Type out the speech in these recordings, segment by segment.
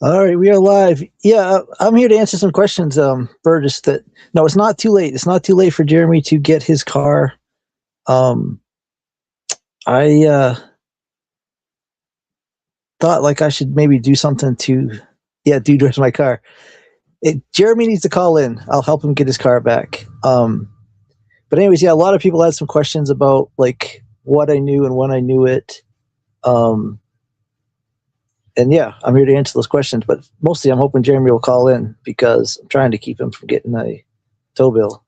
All right, we are live. Yeah, I'm here to answer some questions, Burgess. That no, it's not too late. It's not too late for Jeremy to get his car. Um, I thought like I should maybe do something to, yeah, do to my car. Jeremy needs to call in. I'll help him get his car back. But anyways, yeah, a lot of people had some questions about like what I knew and when I knew it. Um, and yeah, I'm here to answer those questions. But mostly, I'm hoping Jeremy will call in because I'm trying to keep him from getting a tow bill.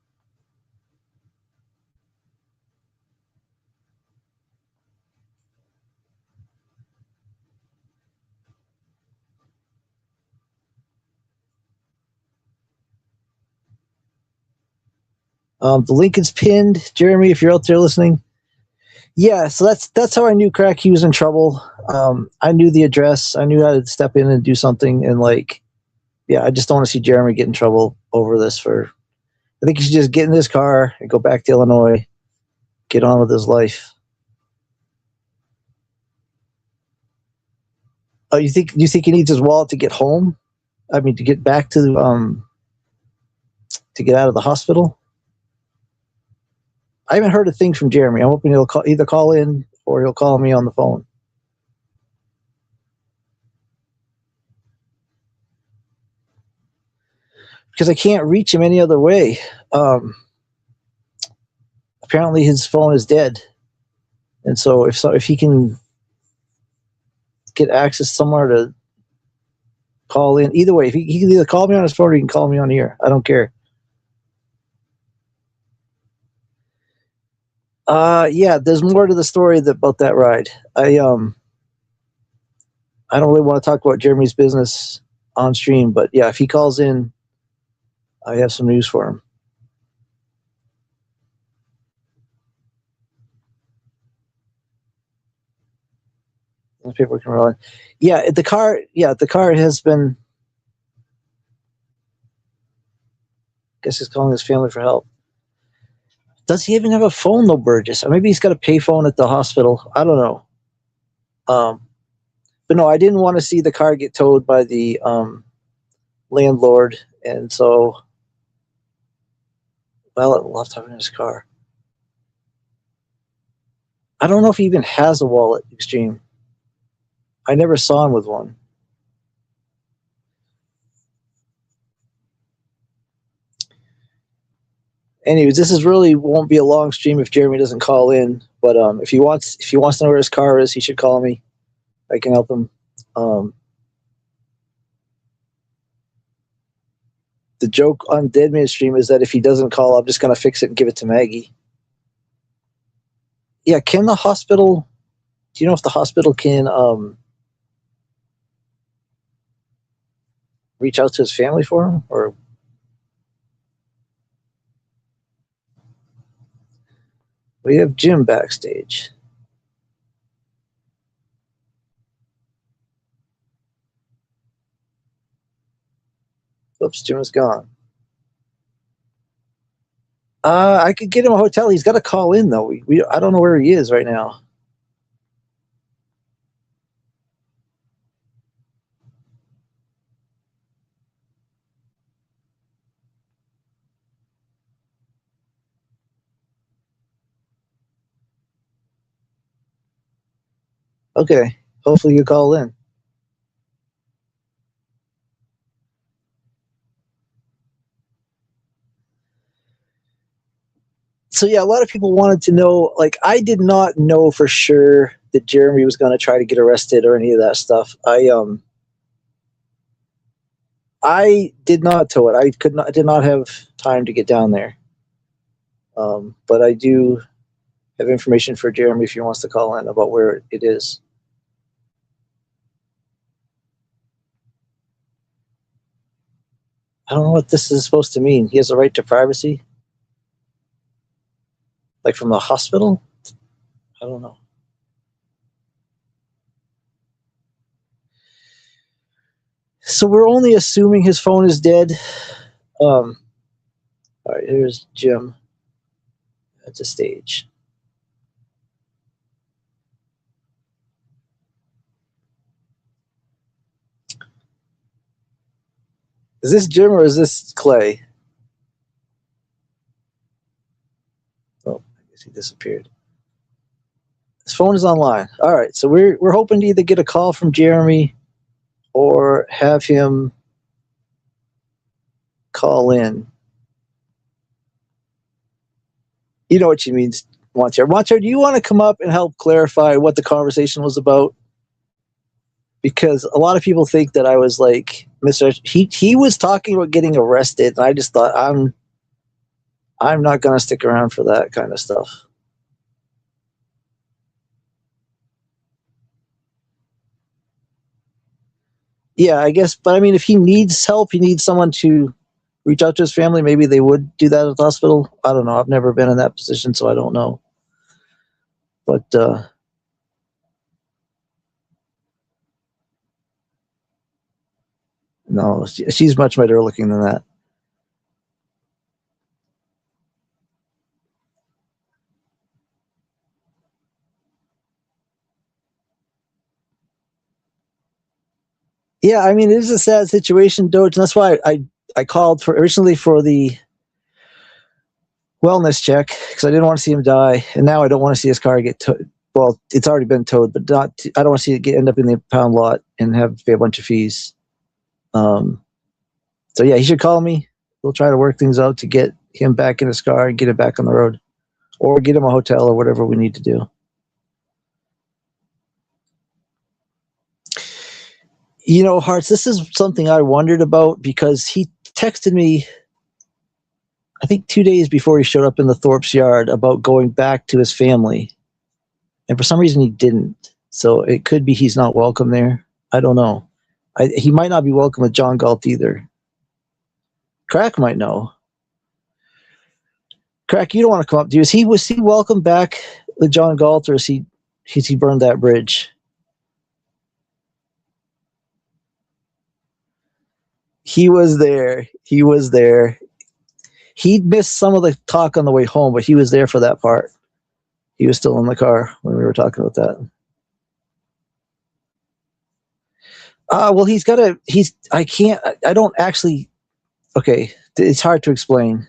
The link is pinned. Jeremy, if you're out there listening, yeah. So that's how I knew crack. He was in trouble. I knew the address. I knew how to step in and do something. And like, yeah, I just don't want to see Jeremy get in trouble over this. I think he should just get in his car and go back to Illinois, get on with his life. Oh, you think he needs his wallet to get home? I mean, to get back to get out of the hospital. I haven't heard a thing from Jeremy. I'm hoping he'll either call in or he'll call me on the phone. Because I can't reach him any other way. Um, Apparently, his phone is dead, and so if he can get access somewhere to call in, either way, if he can either call me on his phone or he can call me on here. I don't care. Yeah, there's more to the story about that ride. I don't really want to talk about Jeremy's business on stream, but yeah, if he calls in, I have some news for him. The paper can roll in. Yeah, the car. Yeah, the car has been. I guess he's calling his family for help. Does he even have a phone though, Burgess? Or maybe he's got a payphone at the hospital. I don't know. Um, but no, I didn't want to see the car get towed by the landlord, and so well, it left him in his car. I don't know if he even has a wallet, Extreme. I never saw him with one. Anyways, this is really won't be a long stream if Jeremy doesn't call in. But if he wants to know where his car is, he should call me. I can help him. Um, the joke on Dead Man Stream is that if he doesn't call, I'm just gonna fix it and give it to Maggie. Yeah, can the hospital? Do you know if the hospital can reach out to his family for him, or we have Jim backstage? Oops, Jim is gone. I could get him a hotel. He's got to call in though. I don't know where he is right now. Okay, hopefully you call in. So yeah, a lot of people wanted to know. Like, I did not know for sure that Jeremy was going to try to get arrested or any of that stuff. I did not tow it. I did not have time to get down there. But I do have information for Jeremy if he wants to call in about where it is. I don't know what this is supposed to mean. He has a right to privacy, like from the hospital. I don't know. So we're only assuming his phone is dead. All right, here's Jim at the stage. Is this Jim or is this Clay? Oh, I guess he disappeared. His phone is online. All right, so we're hoping to either get a call from Jeremy or have him call in. You know what she means, Monchar. Monchar, do you want to come up and help clarify what the conversation was about? Because a lot of people think that I was like, Mr. He was talking about getting arrested, and I just thought I'm not going to stick around for that kind of stuff. Yeah, I guess, but I mean, if he needs help, he needs someone to reach out to his family. Maybe they would do that at the hospital. I don't know. I've never been in that position, so I don't know. But no, she's much better looking than that. Yeah, I mean, it is a sad situation, Doge, and that's why I called for originally for the wellness check because I didn't want to see him die, and now I don't want to see his car get towed. Well, it's already been towed, but not. I don't want to see it end up in the impound lot and have to pay a bunch of fees. So yeah, he should call me. We'll try to work things out to get him back in his car and get it back on the road, or get him a hotel or whatever we need to do. You know, Hearts, this is something I wondered about because he texted me, I think 2 days before he showed up in the Thorpe's yard about going back to his family. And for some reason he didn't. So it could be he's not welcome there. I don't know. He might not be welcome with John Galt either. Crack might know. Crack, you don't want to come up. Was he welcome back with John Galt, or has he burned that bridge? He was there. He was there. He missed some of the talk on the way home, but he was there for that part. He was still in the car when we were talking about that. Well, I don't actually, okay, it's hard to explain,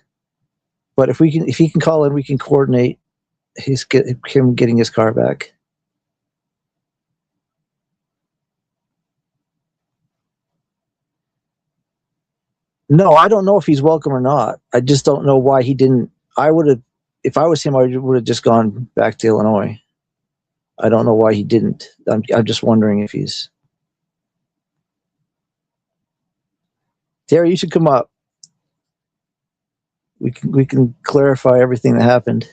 but if he can call in, we can coordinate him getting his car back. No, I don't know if he's welcome or not. I just don't know why he didn't. If I was him, I would have just gone back to Illinois. I don't know why he didn't. I'm just wondering if he's. Terry, you should come up. We can clarify everything that happened.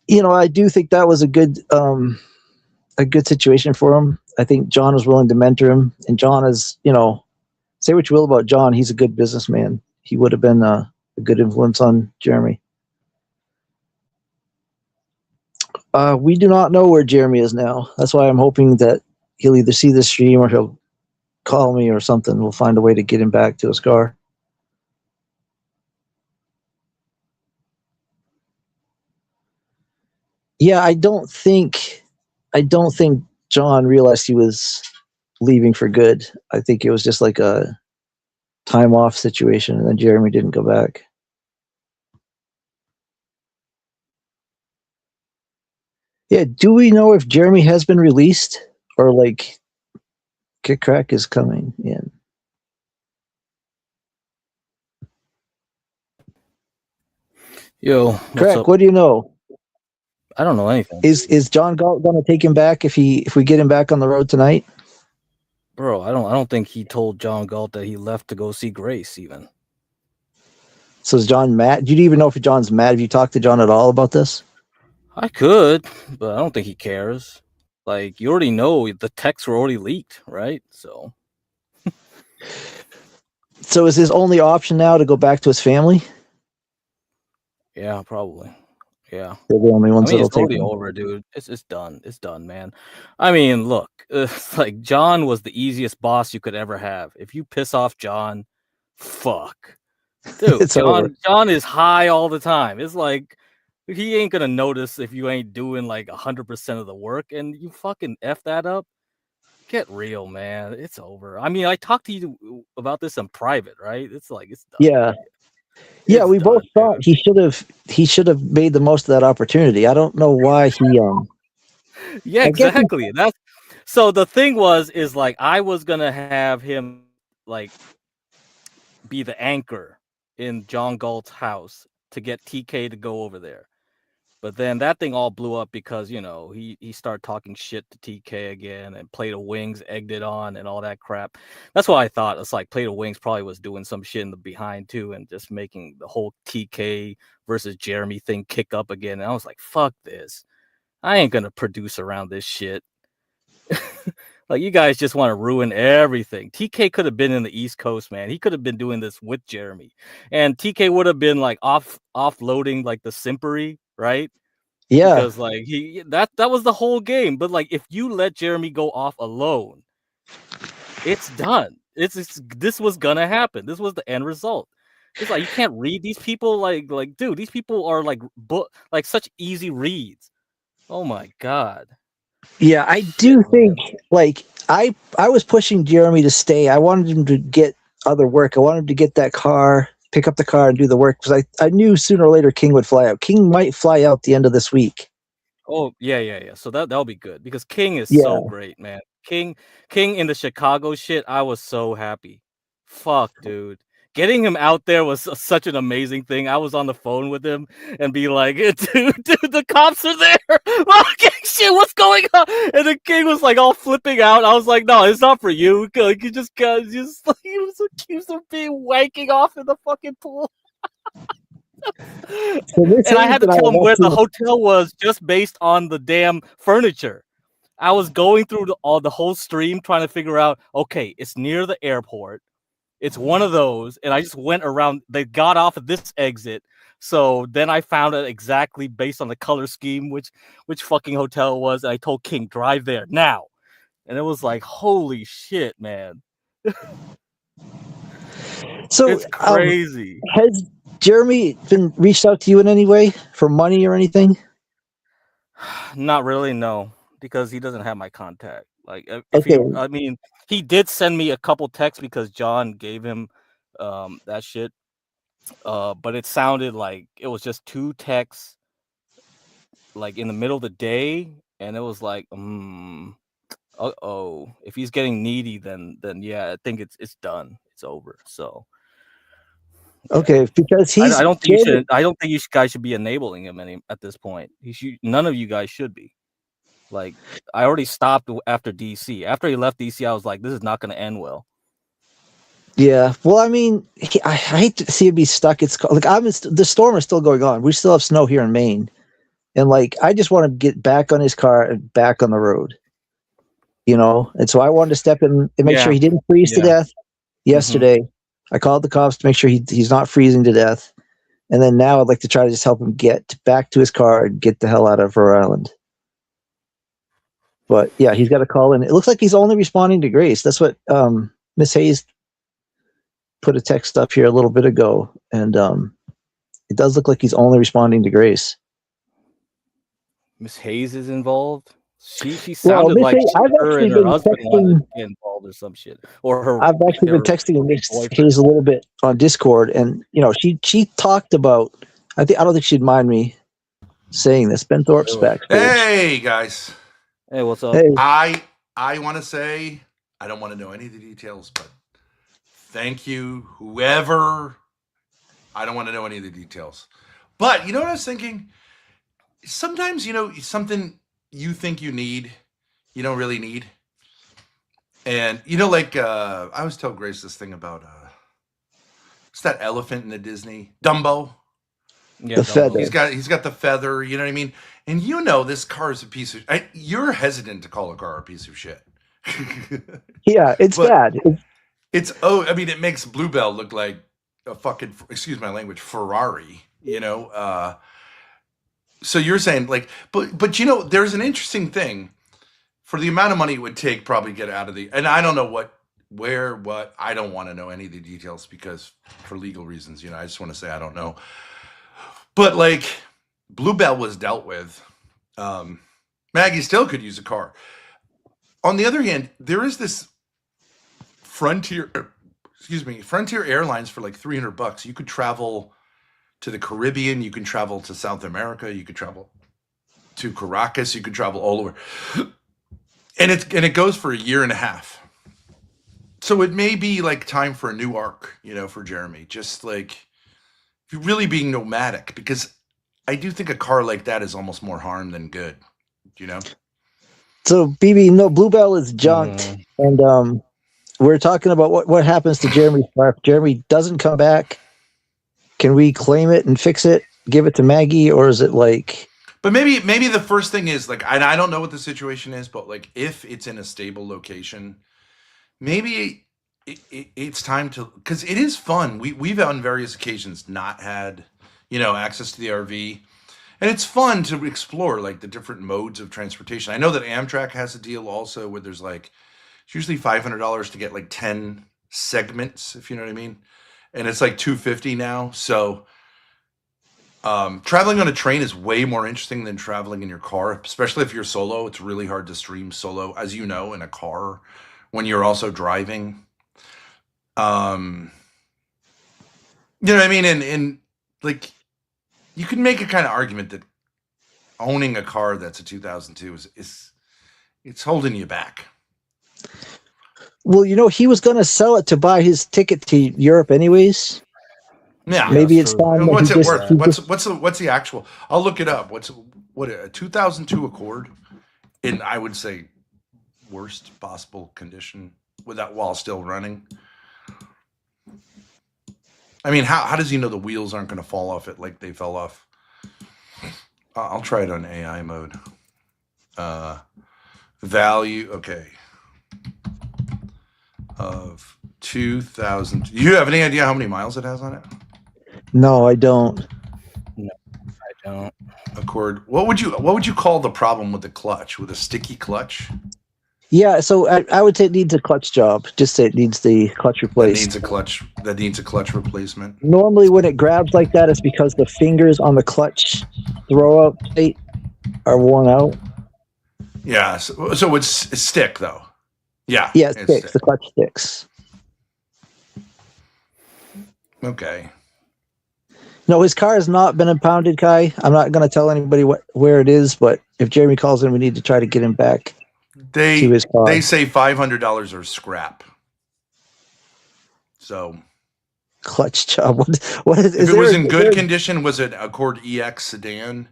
You know, I do think that was a good situation for him. I think John was willing to mentor him, and John is, say what you will about John, he's a good businessman. He would have been a good influence on Jeremy. We do not know where Jeremy is now. That's why I'm hoping that he'll either see this stream or he'll call me or something. We'll find a way to get him back to his car. Yeah, I don't think John realized he was leaving for good. I think it was just like a time off situation, and then Jeremy didn't go back. Yeah, do we know if Jeremy has been released or like Kick Crack is coming in? Yo, what's Crack, up? what do you know? I don't know anything. Is John Galt going to take him back if we get him back on the road tonight? Bro, I don't think he told John Galt that he left to go see Grace even. So is John mad? Do you even know if John's mad? Have you talked to John at all about this? I could, but I don't think he cares. Like, you already know the texts were already leaked, right? So is his only option now to go back to his family? yeah, probably. Yeah. They're the only ones that'll it's take already him. over, dude. It's done. It's done, man. I mean, look, it's like John was the easiest boss you could ever have. If you piss off John, fuck. Dude, It's over. John is high all the time. It's like He ain't gonna notice if you ain't doing like 100% of the work, and you fucking f that up. Get real, man. It's over. I mean, I talked to you about this in private, right? It's like it's done. Yeah. Yeah, It's we both done, thought dude. he should have made the most of that opportunity. I don't know why he Yeah, I guess he, exactly. That's so the thing is like I was gonna have him like be the anchor in John Galt's house to get TK to go over there. But then that thing all blew up because, he started talking shit to TK again and Play the Wings egged it on and all that crap. That's what I thought. It's like Play the Wings probably was doing some shit in the behind too and just making the whole TK versus Jeremy thing kick up again. And I was like, fuck this. I ain't gonna produce around this shit. Like you guys just want to ruin everything. TK could have been in the East Coast, man. He could have been doing this with Jeremy. And TK would have been like offloading like the simpery, right? yeah. Because like that was the whole game. But like if you let Jeremy go off alone, it's done. It's this was gonna happen. This was the end result. It's like you can't read these people like dude, these people are like such easy reads. Oh my god. Yeah, I Shit, do think man. like I was pushing Jeremy to stay. I wanted him to get other work. I wanted him to get that car, pick up the car and do the work because I knew sooner or later King would fly out. King might fly out the end of this week. Oh, yeah, yeah, yeah. So that'll be good because King is so Yeah. great, man. King in the Chicago shit, I was so happy. Fuck, dude. Getting him out there was such an amazing thing. I was on the phone with him and be like, dude, the cops are there. Oh, King, shit, what's going on? And the King was like all flipping out. I was like, no, it's not for you. Like, you just like, he was accused of being wanking off in the fucking pool. So Miss And I Hayes had to and I tell him have where the actually hotel was just based on the damn furniture. I was going through the whole stream trying to figure out, okay, it's near the airport. It's one of those, and I just went around. They got off at this exit, so then I found it exactly based on the color scheme, which fucking hotel it was. And I told King, drive there now, and it was like, holy shit, man, so it's crazy. has Jeremy been reached out to you in any way for money or anything? Not really, no, because he doesn't have my contact. Like, if he, Okay. I mean, he did send me a couple texts because John gave him that shit. But it sounded like it was just two texts, like in the middle of the day, and it was like, uh-oh, if he's getting needy, then yeah, I think it's done, it's over. So yeah, Okay, because I he's don't think you Jeremy. should. I don't think guys should be enabling him any at this point. None of you guys should be. Like, I already stopped after DC. After he left DC, I was like, this is not going to end well. Yeah. Well, I mean, I hate to see him be stuck. It's like the storm is still going on. We still have snow here in Maine, and like I just want to get back on his car and back on the road. And so I wanted to step in and make sure Yeah, he didn't freeze to yeah. death Hmm. yesterday. I called the cops to make sure he's not freezing to death, and then now I'd like to try to just help him get back to his car and get the hell out of Rhode Island. But yeah, he's got to call in. It looks like he's only responding to Grace. That's what Miss Hayes put a text up here a little bit ago, and it does look like he's only responding to Grace. Miss Hayes is involved. She Well, sounded like I've her actually and her been husband wanted to texting. get involved or some shit, or her I've actually been her texting Miss boyfriend. Hayes a little bit on Discord, and she talked about. I don't think she'd mind me saying this. Ben Thorpe's Really? backstage. Hey guys, Hey, what's up? Hey, I want to say I don't want to know any of the details, but thank you, whoever. I don't want to know any of the details, but you know what I was thinking? Sometimes something you think you need, you don't really need, and like I always tell Grace this thing about it's that elephant in the Disney Dumbo. Yeah, the Dumbo. feather. He's got the feather, you know what I mean? And this car is a piece of you're hesitant to call a car a piece of shit. Yeah, it's But bad. I mean it makes Bluebell look like a fucking, excuse my language, Ferrari. So you're saying like but there's an interesting thing for the amount of money it would take probably get out of and I don't know what I don't want to know any of the details because for legal reasons, I just want to say I don't know. But like Bluebell was dealt with. Maggie still could use a car. On the other hand, there is this Frontier Airlines for like $300. You could travel to the Caribbean, you can travel to South America, you could travel to Caracas, you could travel all over. And it goes for a year and a half. So it may be like time for a new arc, for Jeremy. Just like really being nomadic, because I do think a car like that is almost more harm than good, So BB, no, Bluebell is junked, and we're talking about what happens to Jeremy's car. If Jeremy doesn't come back, can we claim it and fix it, give it to Maggie, or is it like? But maybe the first thing is like, and I don't know what the situation is, but like if it's in a stable location, maybe it's time to, because it is fun. We've on various occasions not had, access to the RV, and it's fun to explore like the different modes of transportation. I know that Amtrak has a deal also where there's like, it's usually $500 to get like 10 segments, if you know what I mean, and it's like $250 now. So traveling on a train is way more interesting than traveling in your car, especially if you're solo. It's really hard to stream solo, as you know, in a car when you're also driving. You know what I mean? And like, you can make a kind of argument that owning a car that's a 2002 is it's holding you back. Well, he was going to sell it to buy his ticket to Europe anyways. Yeah, maybe it's time. What's it worth? What's the actual? I'll look it up. What a 2002 Accord in, I would say, worst possible condition while still running. I mean, how does he know the wheels aren't going to fall off it like they fell off? I'll try it on AI mode. Value, okay, of 2000. Do you have any idea how many miles it has on it? No, I don't. No, I don't. Accord. What would you call the problem with the clutch? With a sticky clutch? Yeah, so I would say it needs a clutch job. Just say it needs the clutch replaced. That needs a clutch replacement. Normally, when it grabs like that, it's because the fingers on the clutch throw-out plate are worn out. Yeah, so it's stick though. Yeah. Yeah, it sticks. The clutch sticks. Okay. No, his car has not been impounded, Kai. I'm not going to tell anybody where it is, but if Jeremy calls in, we need to try to get him back to his car. They say $500 or scrap. So clutch job. What is? If it was in good condition, was it Accord EX sedan?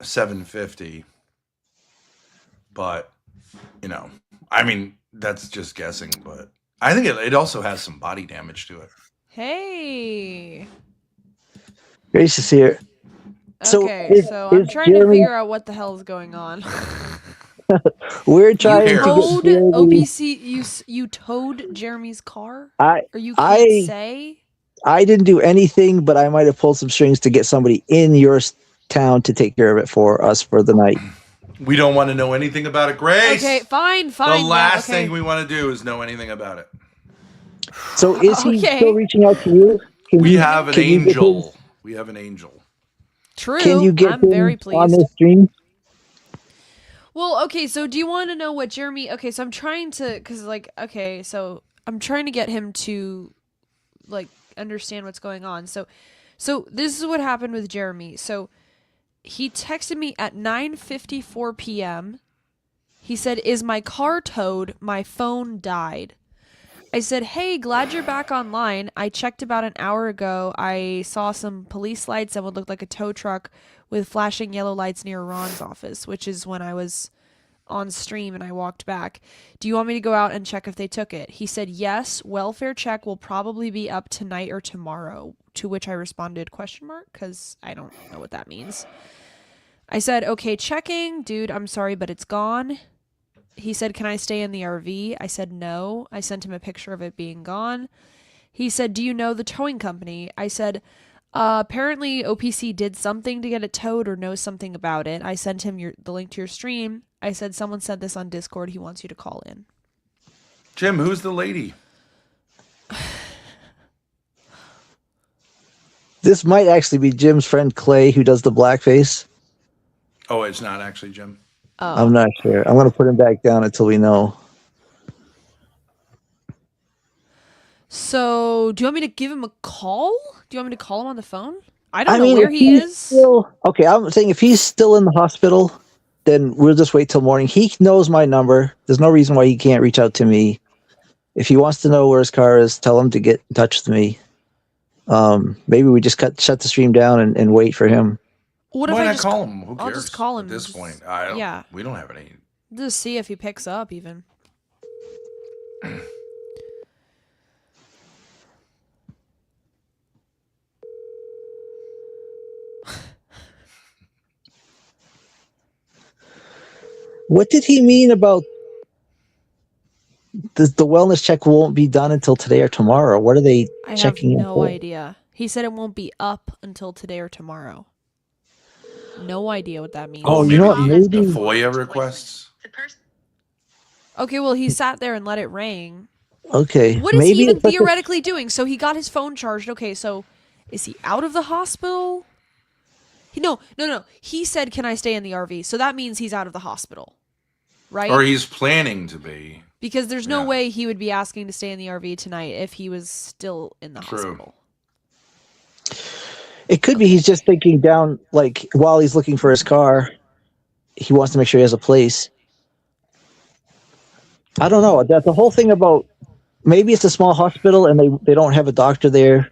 $750. But I mean, that's just guessing. But I think it also has some body damage to it. Hey. Grace is here. Okay, so I'm trying to figure out what the hell is going on. We're trying to towed OPC. You towed Jeremy's car? Or you can't say? I didn't do anything, but I might have pulled some strings to get somebody in your town to take care of it for us for the night. We don't want to know anything about it, Grace. Okay, fine. The last thing we want to do is know anything about it. So is he still reaching out to you? We have an angel. We have an angel. True. Can you get I'm very pleased. On this stream? Well, okay, so do you want to know what Jeremy... Okay, so I'm trying to... so I'm trying to get him to, understand what's going on. So this is what happened with Jeremy. So he texted me at 9:54 p.m. He said, "Is my car towed? My phone died." I said, "Hey, glad you're back online. I checked about an hour ago. I saw some police lights and what looked like a tow truck with flashing yellow lights near Ron's office," which is when I was on stream and I walked back. "Do you want me to go out and check if they took it?" He said, "Yes, welfare check will probably be up tonight or tomorrow," to which I responded, ? Because I don't know what that means. I said, "Okay, checking. Dude, I'm sorry, but it's gone." He said, "Can I stay in the RV?" I said, "No." I sent him a picture of it being gone. He said, "Do you know the towing company?" I said, apparently OPC did something to get it towed or knows something about it. I sent him the link to your stream. I said, "Someone said this on Discord. He wants you to call in." Jim, who's the lady? This might actually be Jim's friend Clay who does the blackface. Oh, it's not actually Jim. Oh. I'm not sure. I'm going to put him back down until we know. So, do you want me to give him a call? Do you want me to call him on the phone? I don't I know mean, where if he he's is. Still, okay, I'm saying if he's still in the hospital, then we'll just wait till morning. He knows my number. There's no reason why he can't reach out to me. If he wants to know where his car is, tell him to get in touch with me. Maybe we just shut the stream down and wait for him. What Why if I not just call him? Who cares? I'll just call him at this just- point. yeah. We don't have any. just see if he picks up even. What did he mean about the wellness check won't be done until today or tomorrow? What are they I have checking in no for? idea. He said it won't be up until today or tomorrow. No idea what that means. Oh, you know what? the Maybe FOIA requests. Okay, well, he sat there and let it ring. okay. What is maybe he even it's like a- theoretically doing? So he got his phone charged. Okay, so is he out of the hospital? No. He said, "Can I stay in the RV?" So that means he's out of the hospital, right? Or he's planning to be. Because there's no Yeah. way he would be asking to stay in the RV tonight if he was still in the True. hospital. It could be he's just thinking down, like while he's looking for his car, he wants to make sure he has a place. I don't know. That the whole thing about maybe it's a small hospital and they don't have a doctor there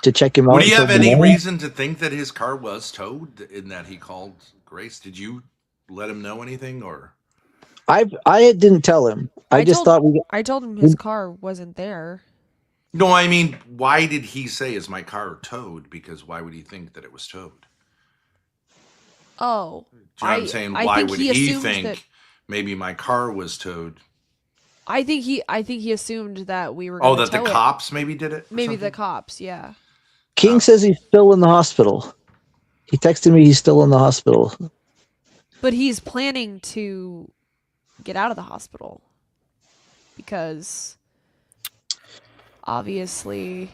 to check him out. Would he have until any tomorrow. reason to think that his car was towed in that he called Grace? Did you let him know anything or? I didn't tell him. I just thought we. I told him his car wasn't there. No, I mean, why did he say, "Is my car towed?" Because why would he think that it was towed? Oh, Do you know what I'm saying? I Why think would he he assumed think that- maybe my car was towed? I think he assumed that we were. Oh, Gonna that the tow it. cops maybe did it? or Maybe the something? cops. Yeah. King says he's still in the hospital. He texted me he's still in the hospital. But he's planning to get out of the hospital because obviously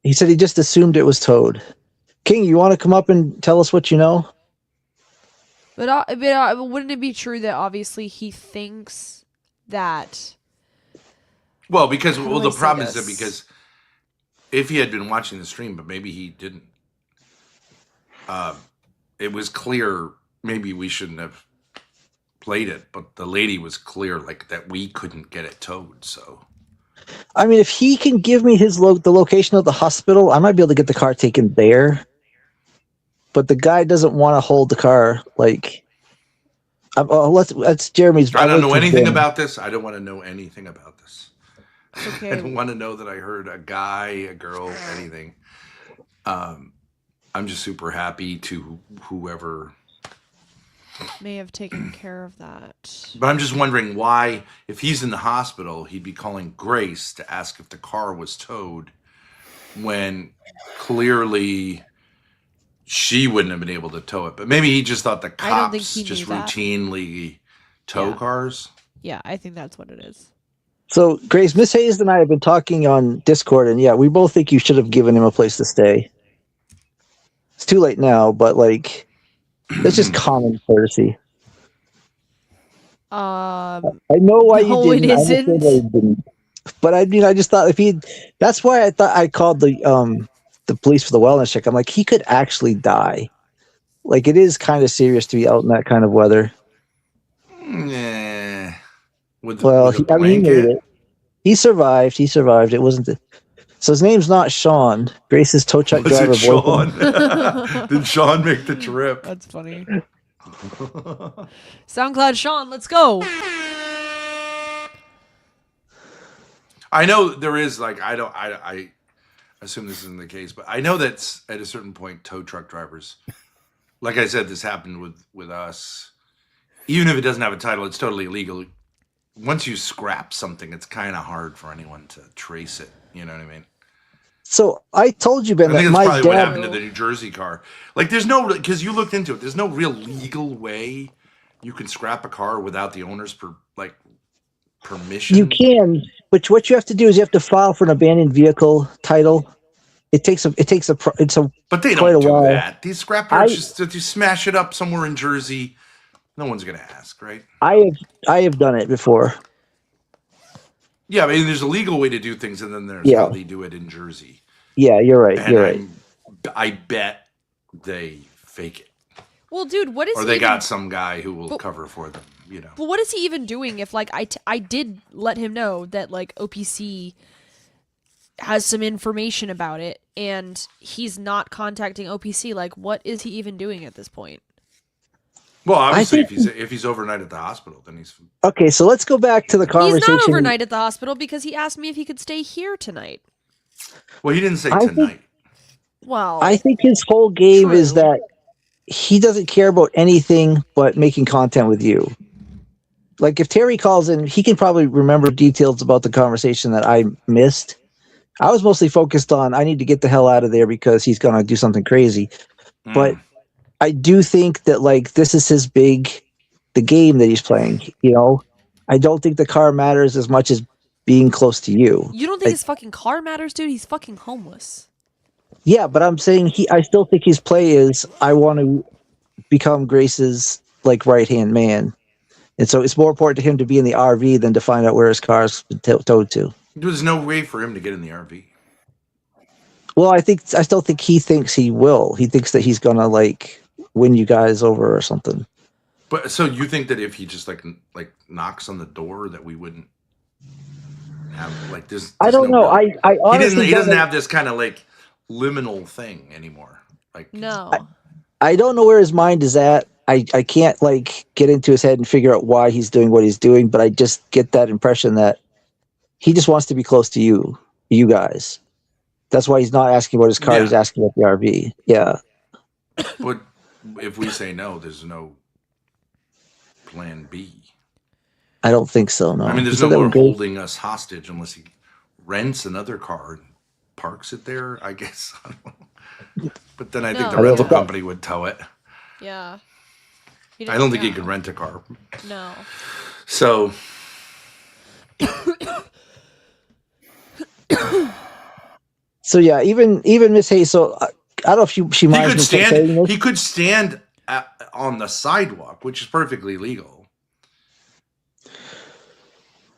He said he just assumed it was towed. King, you want to come up and tell us what you know? but wouldn't it be true that obviously he thinks that Well, because How do well, I the say problem is that this? because if he had been watching the stream, but maybe he didn't, it was clear. Maybe we shouldn't have played it, but the lady was clear, like that we couldn't get it towed. So I mean, if he can give me his the location of the hospital, I might be able to get the car taken there. But the guy doesn't want to hold the car. Like, that's Jeremy's. I don't know anything Jeremy. about this. I don't want to know anything about this. it's I okay. don't want to know that I heard a guy, a girl, anything. I'm just super happy to whoever. May have taken care of that. But I'm just wondering why, if he's in the hospital, he'd be calling Grace to ask if the car was towed when clearly she wouldn't have been able to tow it. But maybe he just thought the I don't think cops he just knew that. routinely tow Yeah. cars. Yeah, I think that's what it is. So, Grace, Miss Hayes and I have been talking on Discord, and yeah, we both think you should have given him a place to stay. It's too late now, but like, it's just common courtesy. I know why No, you it didn't. I understand isn't. why you didn't. But I mean, I just thought if he, that's why I thought I called the police for the wellness check. I'm like, he could actually die. Like, it is kind of serious to be out in that kind of weather. Nah. With, Well, with a I mean, he made blanket? it. He survived. He survived. It wasn't. So his name's not Sean. Grace's tow truck Was driver it Sean? boyfriend. Did Sean make the trip? That's funny. SoundCloud Sean, let's go. I know there is like I assume this isn't the case, but I know that at a certain point tow truck drivers, like I said, this happened with us. Even if it doesn't have a title, it's totally illegal. Once you scrap something, it's kind of hard for anyone to trace it. You know what I mean? So I told you, Ben, I think that that's my probably what dad. happened to the New Jersey car. Like, there's no, because you looked into it. There's no real legal way you can scrap a car without the owner's permission. You can, but what you have to do is you have to file for an abandoned vehicle title, It takes a But they quite don't a do while. that. These scrap parts just you smash it up somewhere in Jersey. No one's gonna ask, right? I have done it before. Yeah, I mean, there's a legal way to do things, and then there's Yeah. how they do it in Jersey. Yeah, you're right. And You're right. I bet they fake it, Well, dude, what is or he they even, got some guy who will cover for them. You know. but what is he even doing if like I did let him know that like OPC has some information about it and he's not contacting OPC, like what is he even doing at this point? Well, obviously, think- if he's overnight at the hospital, then he's Okay, so let's go back to the He's conversation. not overnight at the hospital because he asked me if he could stay here tonight. well. He didn't say I think- tonight. Well, I think his whole game is True. that he doesn't care about anything but making content with you. Like if Terry calls in, he can probably remember details about the conversation that I missed. I was mostly focused on I need to get the hell out of there because he's gonna do something crazy. But I do think that like this is the game that he's playing. You know, I don't think the car matters as much as being close to you. you don't think his fucking car matters, dude? He's fucking homeless. Yeah, but I'm saying I still think his play is I want to become Grace's like right hand man, and so it's more important to him to be in the RV than to find out where his car's been towed to. There's no way for him to get in the RV. Well, I still think he thinks he will. He thinks that he's gonna like win you guys over or something. But so you think that if he just like knocks on the door, that we wouldn't have like this? I don't know. I honestly he doesn't don't- have this kind of like liminal thing anymore. Like No. I don't know where his mind is at. I can't like get into his head and figure out why he's doing what he's doing, but I just get that impression that he just wants to be close to you guys. That's why he's not asking about his car. Yeah. He's asking about the RV. Yeah. But if we say no, there's no plan B. I don't think so. No. I mean, He there's said no that more would go- holding us hostage unless he rents another car and parks it there, I guess. I don't know. But then I think No. the I don't rental think- company would tow it. Yeah. I don't think he could rent a car. No. So So yeah, even Miss Hayes. So I don't know if she he minds could me saying stand. this. He could stand on the sidewalk, which is perfectly legal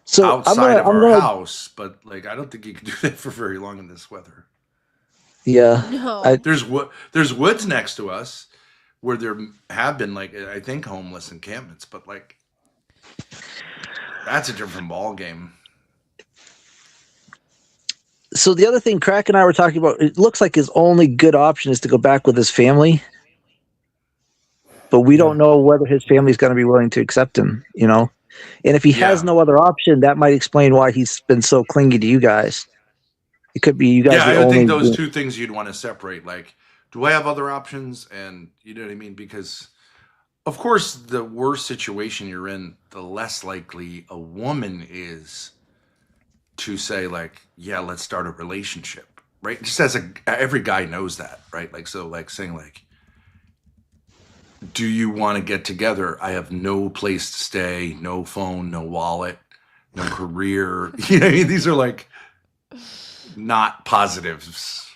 So outside of our gonna, house. But like, I don't think he could do that for very long in this weather. Yeah. No. There's woods next to us where there have been like I think homeless encampments, but like that's a different ball game. So the other thing Crack and I were talking about, it looks like his only good option is to go back with his family. But we don't know whether his family's going to be willing to accept him, you know? And if he has Yeah. no other option, that might explain why he's been so clingy to you guys. It could be you guys. Yeah, the I would only think those two things you'd want to separate. Like, do I have other options? And you know what I mean? Because, of course, the worse situation you're in, the less likely a woman is to say, like, yeah, let's start a relationship, right? Just as every guy knows that, right? Like, so, like, saying, like, do you want to get together? I have no place to stay, no phone, no wallet, no career. You know what I mean? These are, like, not positives.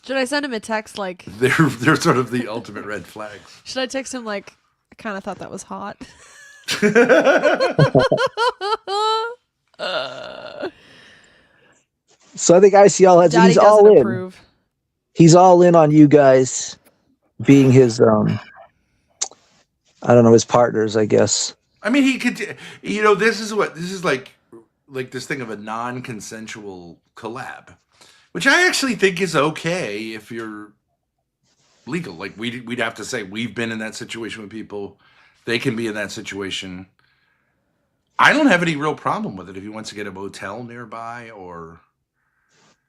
Should I send him a text like? They're sort of the ultimate red flags. Should I text him like? I kind of thought that was hot. So I think ICL has Daddy he's doesn't all in. approve. He's all in on you guys being his I don't know, his partners, I guess. I mean, he could, you know, this is like this thing of a non-consensual collab, which I actually think is okay if you're legal. Like we'd have to say we've been in that situation with people. They can be in that situation. I don't have any real problem with it if he wants to get a motel nearby or.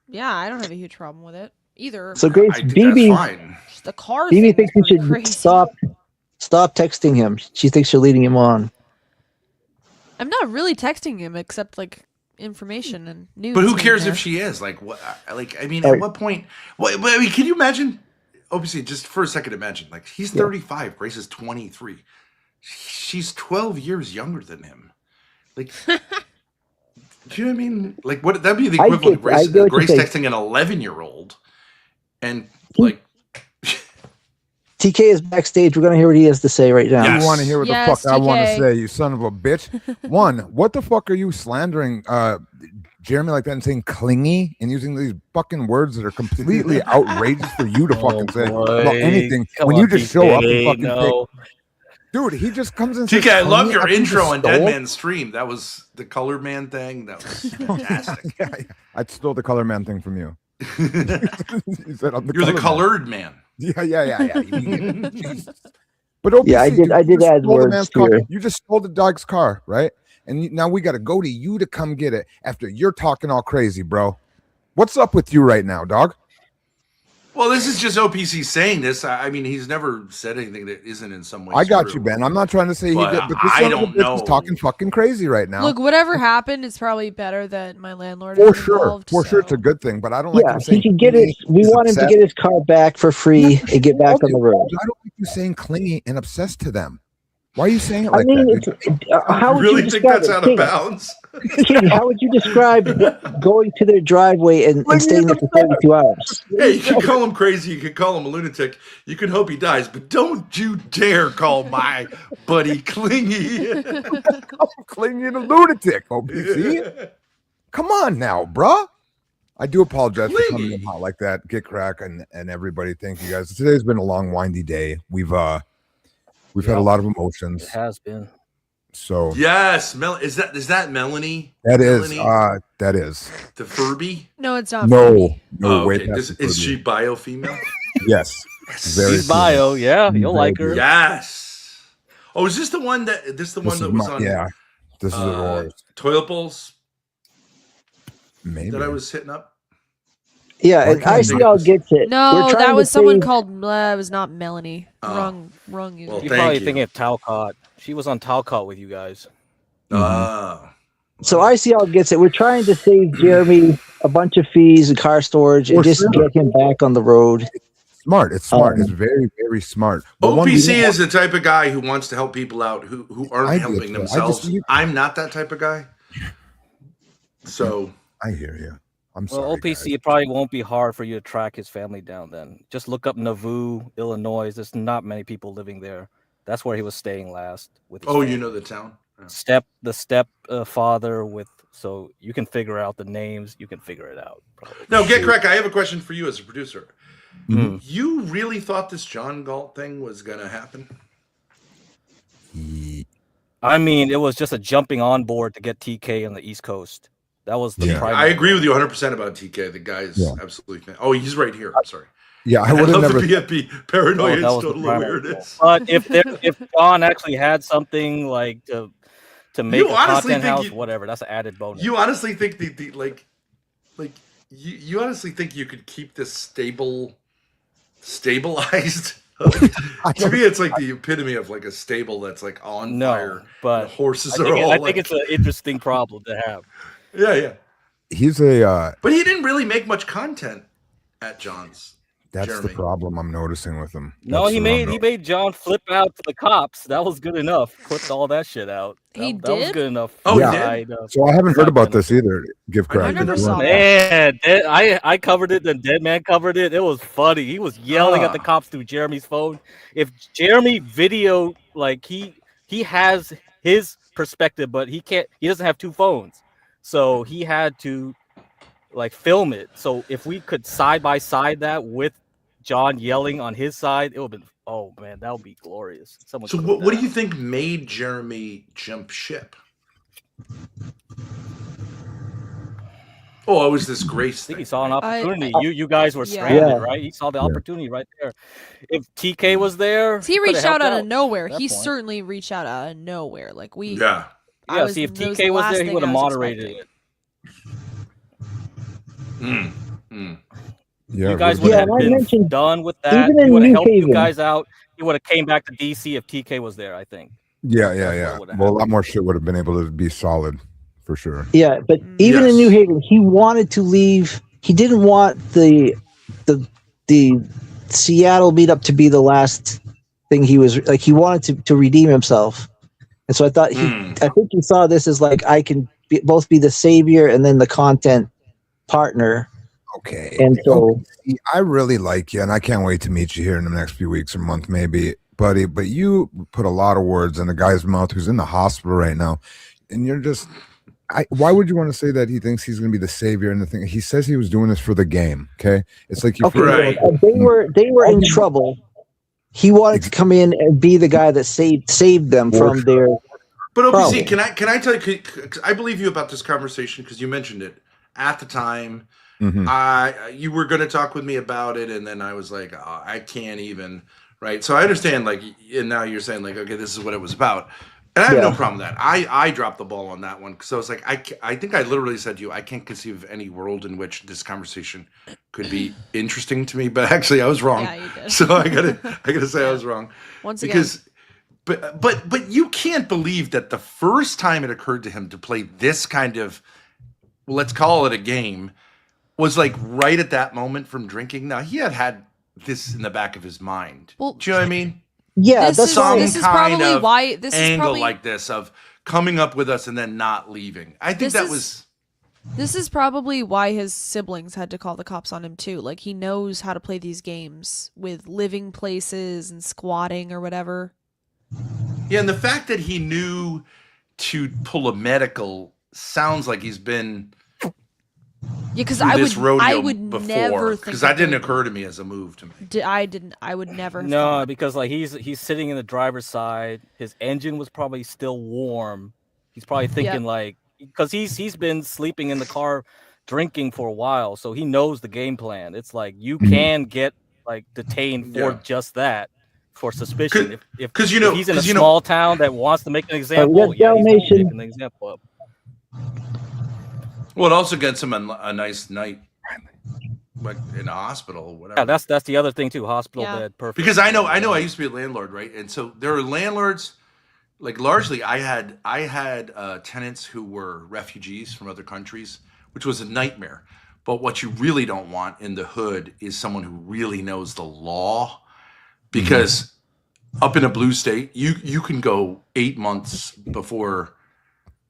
Yeah, I don't have a huge problem with it either. So Grace, I think BB, that's fine. Just the car BB thing thinks was we pretty should crazy. stop texting him. She thinks you're leading him on. I'm not really texting him except like information and news. But who here cares and if there. she is? Like what? Like I mean, Right. at what point? What? I mean, can you imagine? Obviously, just for a second, imagine like he's 35, Grace is 23. She's 12 years younger than him. Like Do you know what I mean? Like, what that'd be the I equivalent of get- I get what Grace you're saying. texting an 11-year-old, and like, TK is backstage. We're gonna hear what he has to say right now. Yes. You want to hear what Yes, the fuck I want to TK. say, you son of a bitch? One, what the fuck are you slandering Jeremy like that and saying clingy and using these fucking words that are completely outrageous for you to fucking say about anything when you just show up and fucking no. dude, he just comes and TK, says I love clingy your after you intro just on Dead stole- Man's stream. That was the colored man thing. That was fantastic. yeah, I stole the color man thing from you. You're He said, I'm the color man. colored man. Yeah. Jesus. But OPC, Yeah, I did- you I did just add stole the words man's to car. your- You just stole the dog's car, right? And now we got to go to you to come get it after you're talking all crazy, bro. What's up with you right now, dog? Well, this is just OPC saying this. I mean, he's never said anything that isn't in some way. I got true. you, Ben. I'm not trying to say he But did, but this I son of a don't bitch is know. talking fucking crazy right now. Look, whatever happened is probably better than my landlord. for is sure, involved, for sure, it's a so- good thing. But I don't like Yeah, him he saying can get clingy. his. We He's want him to obsessed. get his car back for free and get back on the road. I don't like you saying clingy and obsessed to them. Why are you saying it I like mean, that? dude? how You would really you think describe that's it? out of King, bounds? King, how would you describe going to their driveway and staying there for 32 hours? Hey, you can call him crazy. You can call him a lunatic. You can hope he dies, but don't you dare call my buddy clingy. Clingy and a lunatic, OPC. Come on now, bruh. I do apologize for coming Clingy. in hot like that. Get crack and everybody. Thank you guys. Today's been a long, windy day. We've had a lot of emotions. It has been. So Yes, is that Melanie? that is Melanie? that is The Furby? No, it's not. no Furby. Oh, way okay. past the Is she Furby. bio female? Yes. Very She's bio, yeah. You'll like her. Yes. Oh, is this the one that? This the This one is that was my- on? yeah. This is yours. Toilet bowls Maybe that I was hitting up. Yeah, and Okay. ICL gets it. No, We're trying that to was someone save- called. It was not Melanie. Oh. Wrong user. Well, You're thank probably you. thinking of Talcott. She was on Talcott with you guys. Ah. So ICL gets it. We're trying to save Jeremy a bunch of fees and car storage and For just sure. get him back on the road. smart. It's smart. It's Um, very, very smart. But one, we OPC don't is the type of guy who wants to help people out who I aren't get helping that. themselves. I'm not that type of guy. So I hear you. I'm Well, sorry. OPC, guys. it probably won't be hard for you to track his family down then. Just look up Nauvoo, Illinois. There's not many people living there. That's where he was staying last. With his you family. know the town? Yeah. step father with, so you can figure out the names. You can figure it out. Probably. No, get crack. I have a question for you as a producer. Mm-hmm. You really thought this John Galt thing was gonna happen? I mean, it was just a jumping on board to get TK on the East Coast. That was the Yeah. primary. I agree with you 100% about TK. The guy is Yeah. absolutely. Oh, he's right here. I'm sorry. Yeah, I I would have love never. the PFP paranoia Oh, and that was the total primary awareness. But if John actually had something like to make You a honestly content think house, you- whatever, that's an added bonus. You honestly think the like you honestly think you could keep this stabilized? To me, it's like the epitome of like a stable that's like on fire. No, but the horses I are think, all. I like, think it's an interesting problem to have. yeah. He's a. But he didn't really make much content at John's. That's Jeremy. the problem I'm noticing with him. No, That's he what I'm made noticing. John flip out to the cops. That was good enough. Clipped all that shit out. He That was did? good enough. Oh, he Yeah. did? So I haven't heard Side about this benefit. either. Give I credit. never If you saw want- that. Man, I covered it. Then Dead Man covered it. It was funny. He was yelling at the Ah. cops through Jeremy's phone. If Jeremy video, like he has his perspective, but he doesn't have two phones, so he had to like film it. So if we could side by side that with John yelling on his side, it would have been, oh man, that would be glorious. Someone So could what put do that you out. think made Jeremy jump ship? Oh, it was this Grace I think thing. he saw an right? opportunity. You guys were Yeah. stranded, Yeah. right? He saw the Yeah. opportunity right there. If TK was there, He coulda reached out helped out of nowhere. at that He point. certainly reached out of nowhere. Like we. Yeah. I Yeah, was- see, if that was TK the was last there, he thing would have I was moderated expecting. it. Yeah, You guys really. would Yeah, have and I been mentioned done with that. even He in would have New helped you Haven- guys out. He would have came back to DC if TK was there, I think. Yeah. That's what would've Well, a lot more shit would have been able to be solid for sure. Yeah, but even in Yes. New Haven, he wanted to leave. He didn't want the Seattle meetup to be the last thing he was like. He wanted to redeem himself, and so I thought I think he saw this as like I can both be the savior and then the content partner. Okay. And so I really like you, and I can't wait to meet you here in the next few weeks or month, maybe, buddy. But you put a lot of words in a guy's mouth who's in the hospital right now, and you're just. Why would you want to say that he thinks he's going to be the savior and the thing? He says he was doing this for the game. Okay, it's like you. Right. They were in trouble. He wanted to come in and be the guy that saved them from their. But OPC, problem. can I tell you? Cause I believe you about this conversation because you mentioned it at the time. Mm-hmm. You were going to talk with me about it, and then I was like, oh, I can't even. Right. So I understand. Like, and now you're saying like, okay, this is what it was about. And I have no problem with that. I dropped the ball on that one because I was like, I think I literally said to you, I can't conceive of any world in which this conversation could be interesting to me. But actually, I was wrong. Yeah, you did. So I gotta say I was wrong. Once again. Because, but you can't believe that the first time it occurred to him to play this kind of, well, let's call it a game, was like right at that moment from drinking. Now he had this in the back of his mind. Well, do you know what I mean? Yeah, this that's is kind probably of why this is angle probably like this of coming up with us and then not leaving. I think this is probably why his siblings had to call the cops on him too. Like he knows how to play these games with living places and squatting or whatever. Yeah, and the fact that he knew to pull a medical sounds like he's been Yeah, because I would before, never think because that didn't occur to me as a move to me. I would never have No, thought. because like he's sitting in the driver's side. His engine was probably still warm. He's probably thinking like, because he's been sleeping in the car drinking for a while, so he knows the game plan. It's like you can get like detained for just that, for suspicion. If he's in a small town that wants to make an example, he's gonna make an example of. Well, it also gets him a nice night, like in a hospital or whatever. Yeah, that's the other thing too. Hospital bed, perfect. Because I know I used to be a landlord, right? And so there are landlords, like largely I had tenants who were refugees from other countries, which was a nightmare. But what you really don't want in the hood is someone who really knows the law, because up in a blue state, you can go 8 months before,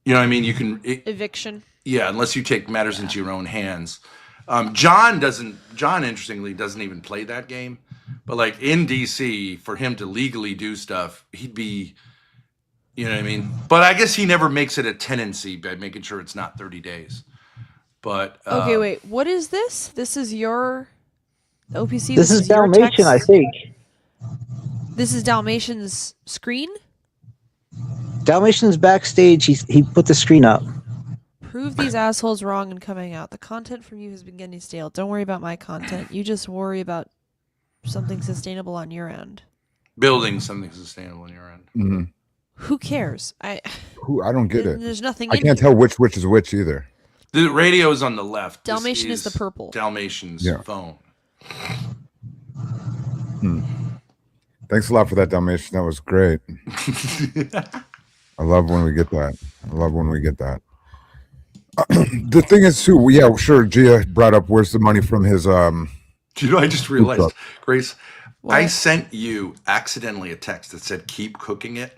you know what I mean? You can Eviction. Yeah, unless you take matters into your own hands. John interestingly doesn't even play that game, but like in DC, for him to legally do stuff, he'd be, you know what I mean? But I guess he never makes it a tenancy by making sure it's not 30 days. But okay, wait, what is this? This is your OPC. This is Dalmatian, I think. This is Dalmatian's screen. Dalmatian's backstage. He put the screen up. Prove these assholes wrong and coming out. The content from you has been getting stale. Don't worry about my content. You just worry about something sustainable on your end. Building something sustainable on your end. Mm-hmm. Who cares? I don't get it. There's nothing. I can't tell which is which either. The radio is on the left. Dalmatian is the purple. Dalmatian's phone. Thanks a lot for that, Dalmatian. That was great. I love when we get that. The thing is, too, yeah, sure, Gia brought up where's the money from his Do you know, I just realized, Grace, what? I sent you accidentally a text that said keep cooking it.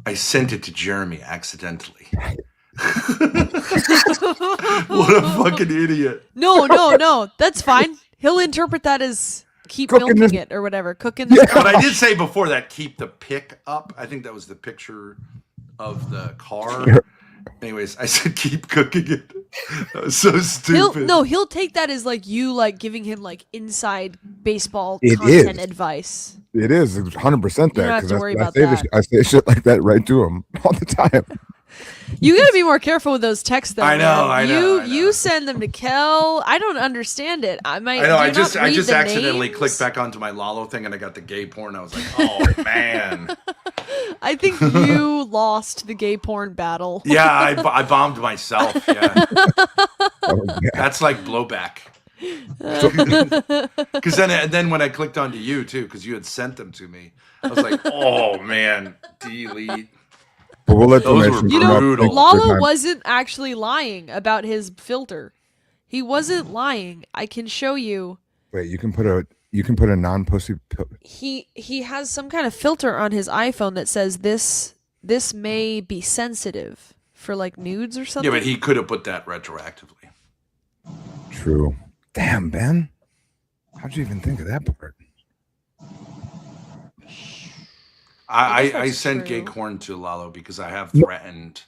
I sent it to Jeremy accidentally. What a fucking idiot. No. That's fine. He'll interpret that as keep milking it or whatever. Cooking this. But I did say before that keep the pick up. I think that was the picture of the car. Anyways, I said keep cooking it. That was so stupid. He'll take that as like you like giving him like inside baseball It content is. advice. It is 100% You don't that, have to because worry I about say that. I say shit like that right to him all the time. You gotta be more careful with those texts, though. I know, man. I know. You send them to Kel. I don't understand it. I know. I just accidentally clicked back onto my Lalo thing and I got the gay porn. I was like, oh man. I think you lost the gay porn battle. Yeah, I bombed myself. Yeah, Oh, yeah. that's like blowback. Because then when I clicked onto you too, because you had sent them to me, I was like, oh man, delete. But we'll let Those Dalmatian were You come up. brutal. Thanks for your Lalo time. wasn't actually lying about his filter. He wasn't lying. I can show you. Wait, you can put a non-pussy. He has some kind of filter on his iPhone that says this may be sensitive for like nudes or something. Yeah, but he could have put that retroactively. True. Damn, Ben. How'd you even think of that part? I sent gay true. corn to Lalo because I have threatened,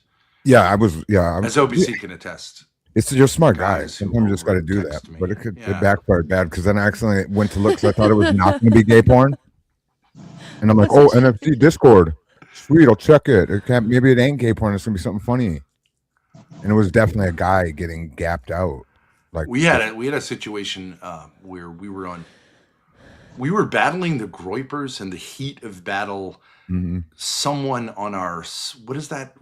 Yeah, I was. Yeah, as OBC can attest. It's you're a smart guy. Guys who Sometimes you just got to will do text that. me. But it Yeah. backfired bad because then I accidentally went to look because I thought it was not going to be gay porn, and I'm like, What's oh, it- NFC Discord, sweet, I'll check it. It can't. Maybe it ain't gay porn. It's gonna be something funny, and it was definitely a guy getting gapped out. Like We had a situation where we were battling the Groypers in the heat of battle. Mhm. Someone on our what is that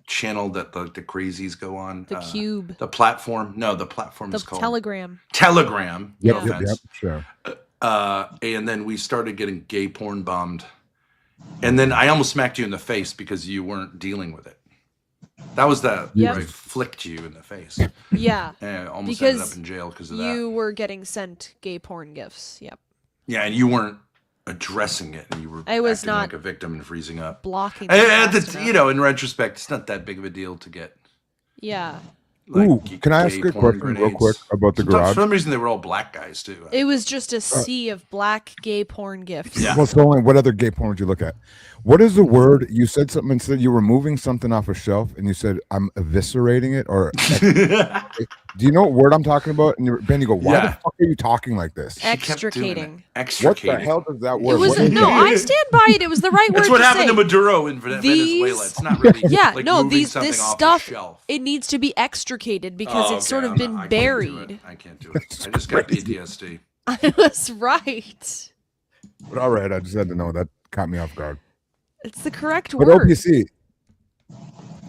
channel that the crazies go on? The Cube. The platform. No, the platform The is called Telegram. Telegram. Yep, No yep, offense. sure. And then we started getting gay porn bombed. And then I almost smacked you in the face because you weren't dealing with it. That was the Yep. where I flicked you in the face. Yeah. And I almost Because ended up in jail because of that. You were getting sent gay porn gifts. Yep. Yeah, and you weren't addressing it, and you were I was acting not like a victim and freezing up. Blocking. And them fast enough. in retrospect, it's not that big of a deal to get. Yeah. Ooh, gay can I ask a porn question real quick about the For garage? some reason, they were all black guys too. It was just a sea of black gay porn gifts. Yeah. Well, so what other gay porn would you look at? What is the word? You said something and said you were moving something off a shelf, and you said I'm eviscerating it. Or do you know what word I'm talking about? And Ben, you go, why the Yeah. fuck are you talking like this? She kept doing it. Extricating. What Extricating. the hell does that It word? was what is no. it? I stand by it. It was the right word. That's what to happened say. to Maduro in Venezuela. It's not really Yeah, like no, moving something this off stuff, a shelf. it needs to be extricated because Oh, it's sort okay, of been I can't do it. buried. I can't do it. I just got PTSD. I was right. But all right, I just had to know that caught me off guard. It's the correct But word. OPC,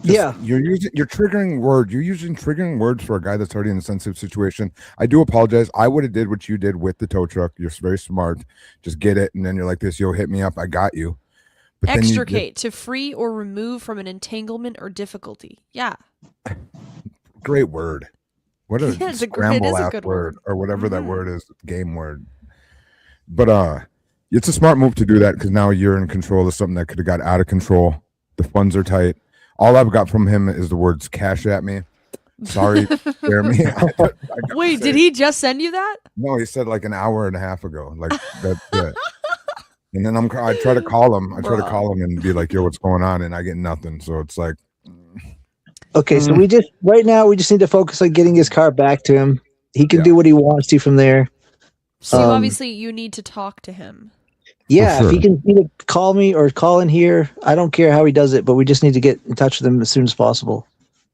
Yeah. you're triggering words. You're using triggering words for a guy that's already in a sensitive situation. I do apologize. I would have did what you did with the tow truck. You're very smart. Just get it, and then you're like this. Yo, hit me up. I got you. But then you Extricate, to free or remove from an entanglement or difficulty. Yeah. great word. What a Yeah, it's a scramble ass good word, word. or whatever that Mhm. word is, game word. But it's a smart move to do that because now you're in control of something that could have got out of control. The funds are tight. All I've got from him is the words "cash at me." Sorry, Jeremy. Wait, did he just send you that? No, he said like an hour and a half ago. Like that's it. And then I try to call him. I try to Bruh. call him and be like, "Yo, what's going on?" And I get nothing. So it's like, Okay, so we just right now we just need to focus on getting his car back to him. He can Yeah. do what he wants to from there. So Um, obviously you need to talk to him. Yeah, For if he sure. can either call me or call in here, I don't care how he does it, but we just need to get in touch with him as soon as possible.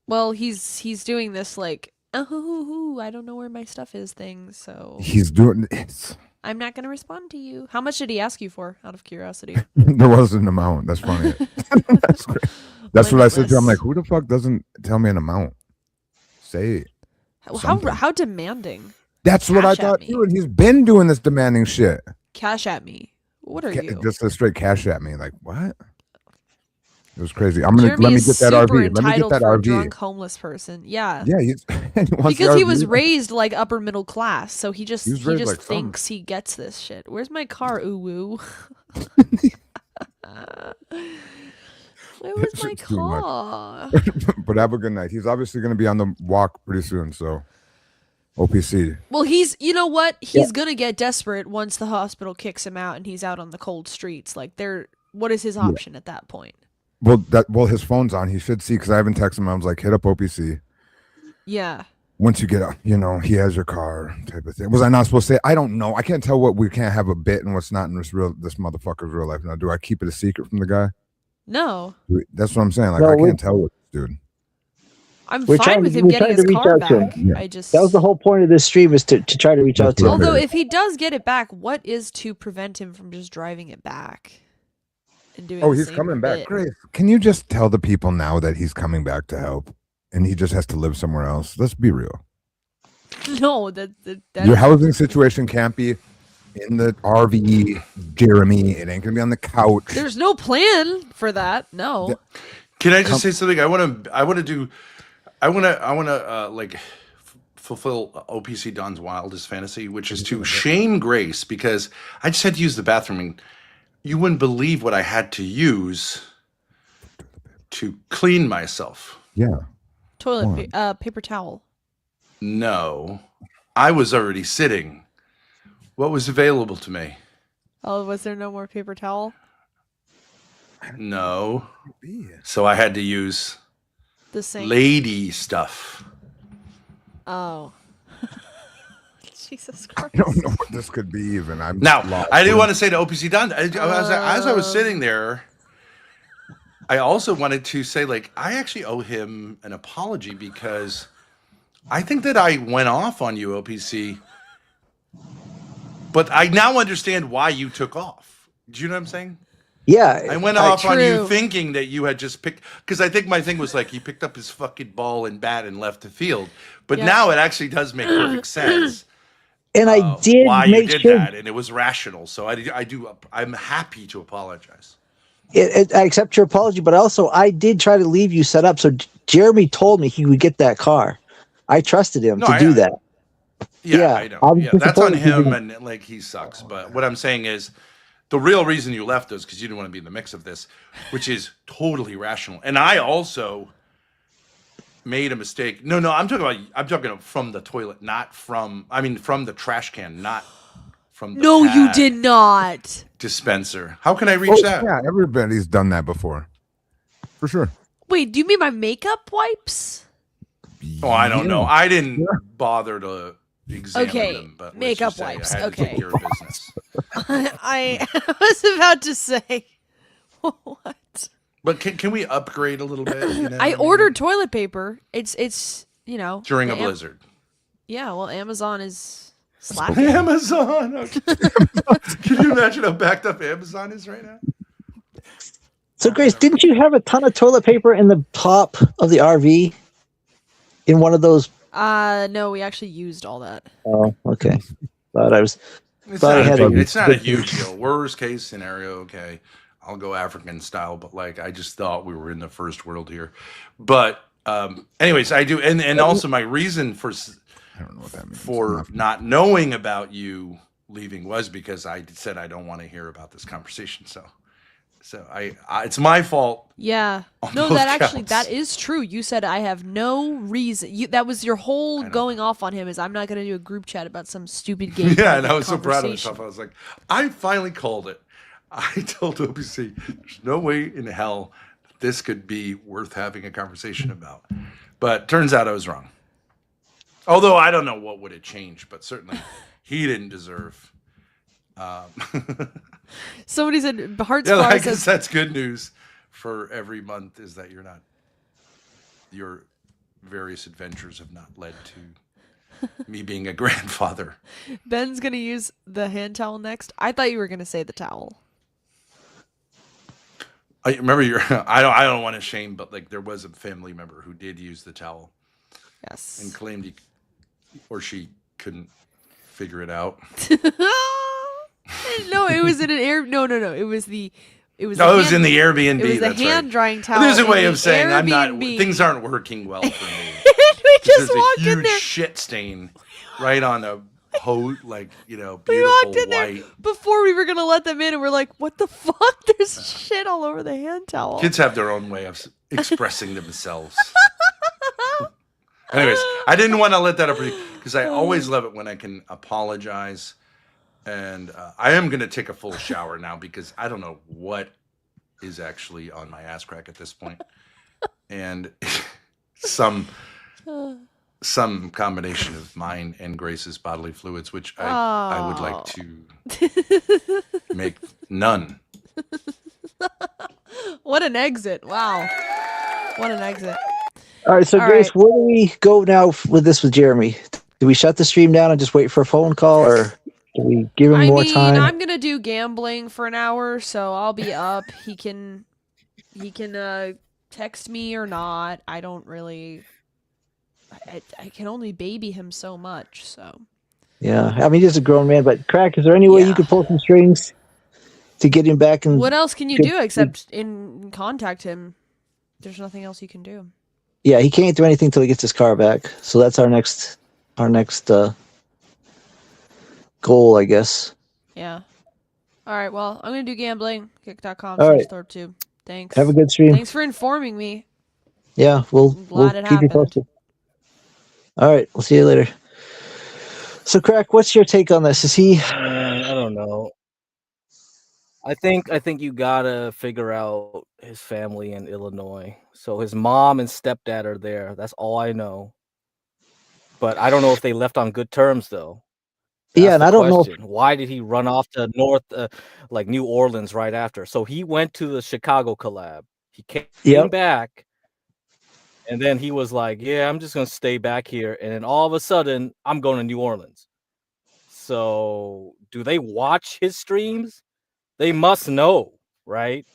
Well, he's doing this like, oh, I don't know where my stuff is thing, so he's doing it. I'm not going to respond to you. How much did he ask you for, out of curiosity? There was an amount. That's funny. That's great. That's what I said to him. I'm like, Limitless. who the fuck doesn't tell me an amount? Say it. How something. how demanding? That's what I Cash at thought me. too. And he's been doing this demanding shit. Cash at me. What are you? Just a straight cash at me. Like, what? It was crazy. I'm gonna Jeremy let me is get that super RV. Let me get entitled that for a RV. drunk homeless person. Yeah. Yeah, he wants the Because he was RV. raised like upper middle class, so he just He was raised like some. thinks he gets this shit. Where's my car, ooh woo? Where was my It's too much. car? But have a good night. He's obviously gonna be on the walk pretty soon. So, OPC. Well, you know what? He's gonna get desperate once the hospital kicks him out and he's out on the cold streets. Like, what is his option at that point? Well, his phone's on. He should see because I haven't texted him. I was like, hit up OPC. Yeah. Once you get up, he has your car type of thing. Was I not supposed to say? I don't know. I can't tell what we can't have a bit and what's not in this motherfucker's real life. Now, do I keep it a secret from the guy? No. That's what I'm saying. Like, No, I we- can't tell what this dude. I'm We're fine trying with to- him we're getting trying his to reach car out to him. back. Yeah. I just That was the whole point of this stream is to try to reach out to him. Although if he does get it back, what is to prevent him from just driving it back and doing Oh, the he's same coming back. bit? Great. Can you just tell the people now that he's coming back to help and he just has to live somewhere else? Let's be real. No, that Your housing situation can't be in the RV, Jeremy. It ain't gonna be on the couch. there's no plan for that. No. Yeah. Can I just say something? I want to fulfill OPC Don's wildest fantasy, which is to shame Grace because I just had to use the bathroom and you wouldn't believe what I had to use to clean myself. Yeah. Toilet paper towel. No, I was already sitting. What was available to me? Oh, was there no more paper towel? No. So I had to use The sink. lady stuff. Oh. Jesus Christ. I don't know what this could be even. I'm Now, lost. I do want to say to OPC Don, as I was sitting there, I also wanted to say, like, I actually owe him an apology because I think that I went off on you, OPC. But I now understand why you took off. Do you know what I'm saying? Yeah, I went off on you True. thinking that you had just picked, because I think my thing was like he picked up his fucking ball and bat and left the field. But Yeah. now it actually does make perfect sense. and I did why you make did sure. that, and it was rational. So I'm happy to apologize. I accept your apology, but also I did try to leave you set up. So Jeremy told me he would get that car. I trusted him to do that. Yeah, I know. I'm Yeah, that's on disappointed he him, didn't. and like he sucks. But what I'm saying is, the real reason you left was because you didn't want to be in the mix of this, which is totally rational. And I also made a mistake. No, I'm talking from the toilet, not from. I mean, from the trash can, not from the No, you pad did not. dispenser. How can I reach that? Yeah, everybody's done that before. For sure. Wait, do you mean my makeup wipes? Oh, I don't know. Yeah. I didn't bother to examine Okay, them, but let's makeup just say wipes, I had to okay. take care of business. I was about to say, what? But can we upgrade a little bit? You know what I mean? ordered toilet paper. It's during a the blizzard. Yeah, well, Amazon is slacking. Amazon. Okay. Can you imagine how backed up Amazon is right now? So Grace, didn't you have a ton of toilet paper in the top of the RV? In one of those. No, we actually used all that. Oh, okay. Thought I was. It's Thought I not, had a big, a- it's not a huge deal. Worst case scenario, okay, I'll go African style, but like I just thought we were in the first world here. But anyways, I do, and also my reason for I don't know what that means. for not knowing about you leaving was because I said I don't want to hear about this conversation. So I it's my fault. Yeah. On No, both that actually counts. that is true. You said I have no reason. That was your whole going off on him. Is I'm not going to do a group chat about some stupid game. Yeah, and I was so proud of conversation. myself. I was like, I finally called it. I told OPC, there's no way in hell this could be worth having a conversation about. But turns out I was wrong. Although I don't know what would have changed, but certainly he didn't deserve. Somebody said Heart Yeah, Spa I says guess that's good news for every month is that your various adventures have not led to me being a grandfather. Ben's going to use the hand towel next. I thought you were going to say the towel. I remember I don't want to shame, but like there was a family member who did use the towel Yes. and claimed he or she couldn't figure it out. No, it was in an air. No. It was the. It was in the Airbnb. It was the that's hand right. drying towel. There's a in way the of saying I'm not. Airbnb. Things aren't working well for me. We just There's walked a in huge there. shit stain right on a We beautiful walked in there white. before we were gonna let them in, and we're like, "What the fuck? There's shit all over the hand towel." Kids have their own way of expressing themselves. Anyways, I didn't want to let that up because I always love it when I can apologize. And I am going to take a full shower now because I don't know what is actually on my ass crack at this point. And some combination of mine and Grace's bodily fluids, which I would like to make none. What an exit! Wow, what an exit! All right, so All Grace, right. where do we go now with this with Jeremy? Do we shut the stream down and just wait for a phone call, or do we give him more time? I'm gonna do gambling for an hour, so I'll be up. He can text me or not. I don't really. I can only baby him so much, so. Yeah, I mean, he's a grown man, but Crack, is there any way you Yeah. could pull some strings to get him back? And What else can you Good- do except contact him? There's nothing else you can do. yeah, he can't do anything till he gets his car back. So that's our next goal, I guess. Yeah. All right. Well, I'm gonna do gambling. Kick.com All right. /Thorpe2. Thanks. Have a good stream. Thanks for informing me. Yeah, I'm we'll glad it keep you happened. posted. All right, we'll see you later. So, Crack, what's your take on this? Is he? I don't know. I think you gotta figure out his family in Illinois. So his mom and stepdad are there. That's all I know. But I don't know if they left on good terms though. Yeah, That's and the I don't know. question. Why did he run off to like New Orleans right after? So he went to the Chicago collab. He came Yep. back, and then he was like, "Yeah, I'm just gonna stay back here." And then all of a sudden, I'm going to New Orleans. So do they watch his streams? They must know, right?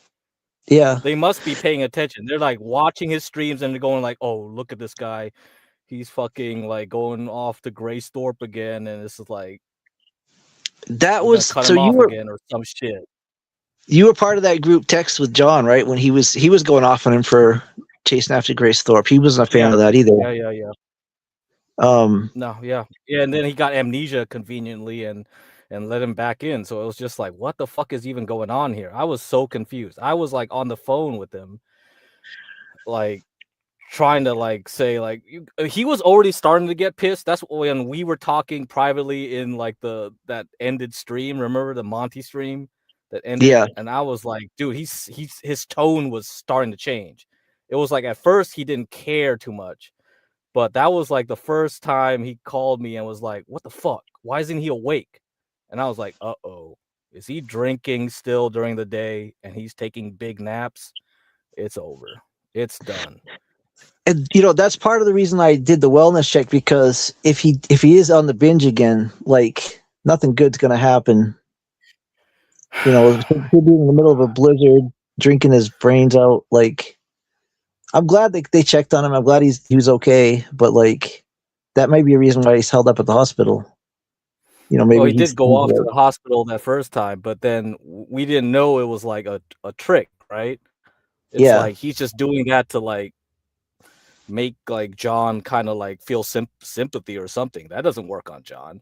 Yeah. They must be paying attention. They're like watching his streams and they're going like, "Oh, look at this guy. He's fucking like going off to Grace Thorpe again." And this is like, That we're gonna was cut so him off again or some shit. you were part of that group text with John, right? When he was going off on him for chasing after Grace Thorpe. He wasn't a fan of that either. Yeah. No, yeah. And then he got amnesia conveniently and let him back in. So it was just like, what the fuck is even going on here? I was so confused. I was like on the phone with him, like trying to like say like he was already starting to get pissed. That's when we were talking privately in like that ended stream. Remember the Monty stream that ended? Yeah. And I was like, dude, his tone was starting to change. It was like at first he didn't care too much. But that was like the first time he called me and was like, "What the fuck? Why isn't he awake?" And I was like, "Uh-oh. Is he drinking still during the day and he's taking big naps? It's over. It's done." And that's part of the reason I did the wellness check, because if he is on the binge again, like nothing good's gonna happen. He'll be in the middle of a blizzard, drinking his brains out. Like, I'm glad they checked on him. I'm glad he was okay, but like that might be a reason why he's held up at the hospital. Maybe Well, he did go off to the hospital that first time, but then we didn't know it was like a trick, right? It's like he's just doing that to like make like John kind of like feel sympathy or something. That doesn't work on John.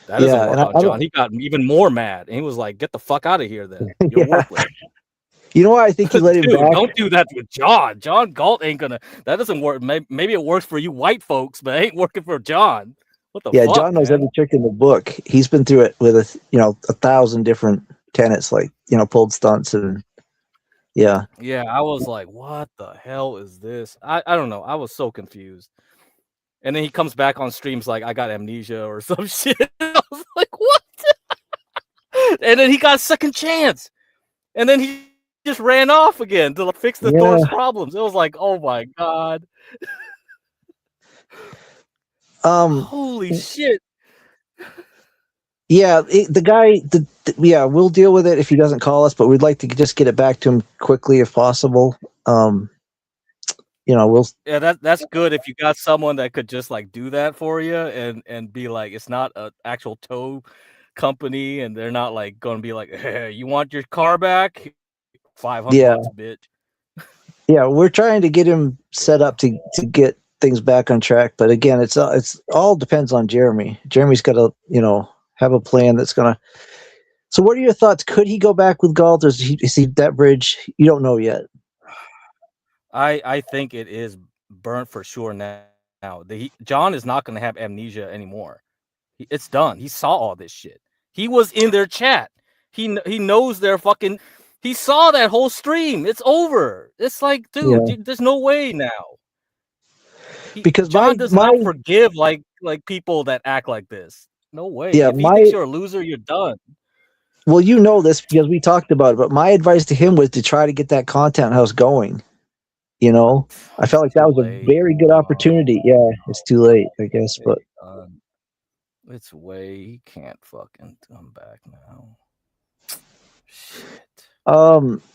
That doesn't work on John. He got even more mad, and he was like, "Get the fuck out of here, then. You're worthless." You know why I think he let him back? Don't do that with John. John Galt ain't gonna. That doesn't work. Maybe it works for you white folks, but it ain't working for John. What the fuck? John knows every trick in the book. He's been through it with 1,000 different tenants, like pulled stunts and yeah. Yeah, I was like, what the hell is this? I don't know. I was so confused. And then he comes back on streams like, I got amnesia or some shit. I was like, what? And then he got a second chance. And then he just ran off again to fix the Thorpe's problems. It was like, oh my God. Holy shit. Yeah, the guy, we'll deal with it if he doesn't call us, but we'd like to just get it back to him quickly if possible. We'll. Yeah, that's good if you got someone that could just like do that for you and be like, it's not an actual tow company, and they're not like going to be like, hey, you want your car back? $500, bitch. Yeah, we're trying to get him set up to get things back on track, but again, it's all depends on Jeremy. Jeremy's got to have a plan that's gonna. So, what are your thoughts? Could he go back with Galt, or is he that bridge? You don't know yet. I think it is burnt for sure now. John is not going to have amnesia anymore. It's done. He saw all this shit. He was in their chat. He knows their fucking. He saw that whole stream. It's over. It's like, dude, there's no way now. Because John does not forgive like people that act like this. No way. Yeah, if he thinks you're a loser, you're done. Well, this because we talked about it. But my advice to him was to try to get that content house going. I felt like that was a very good opportunity. Yeah, it's too late, I guess, but it's way he can't fucking come back now. Shit.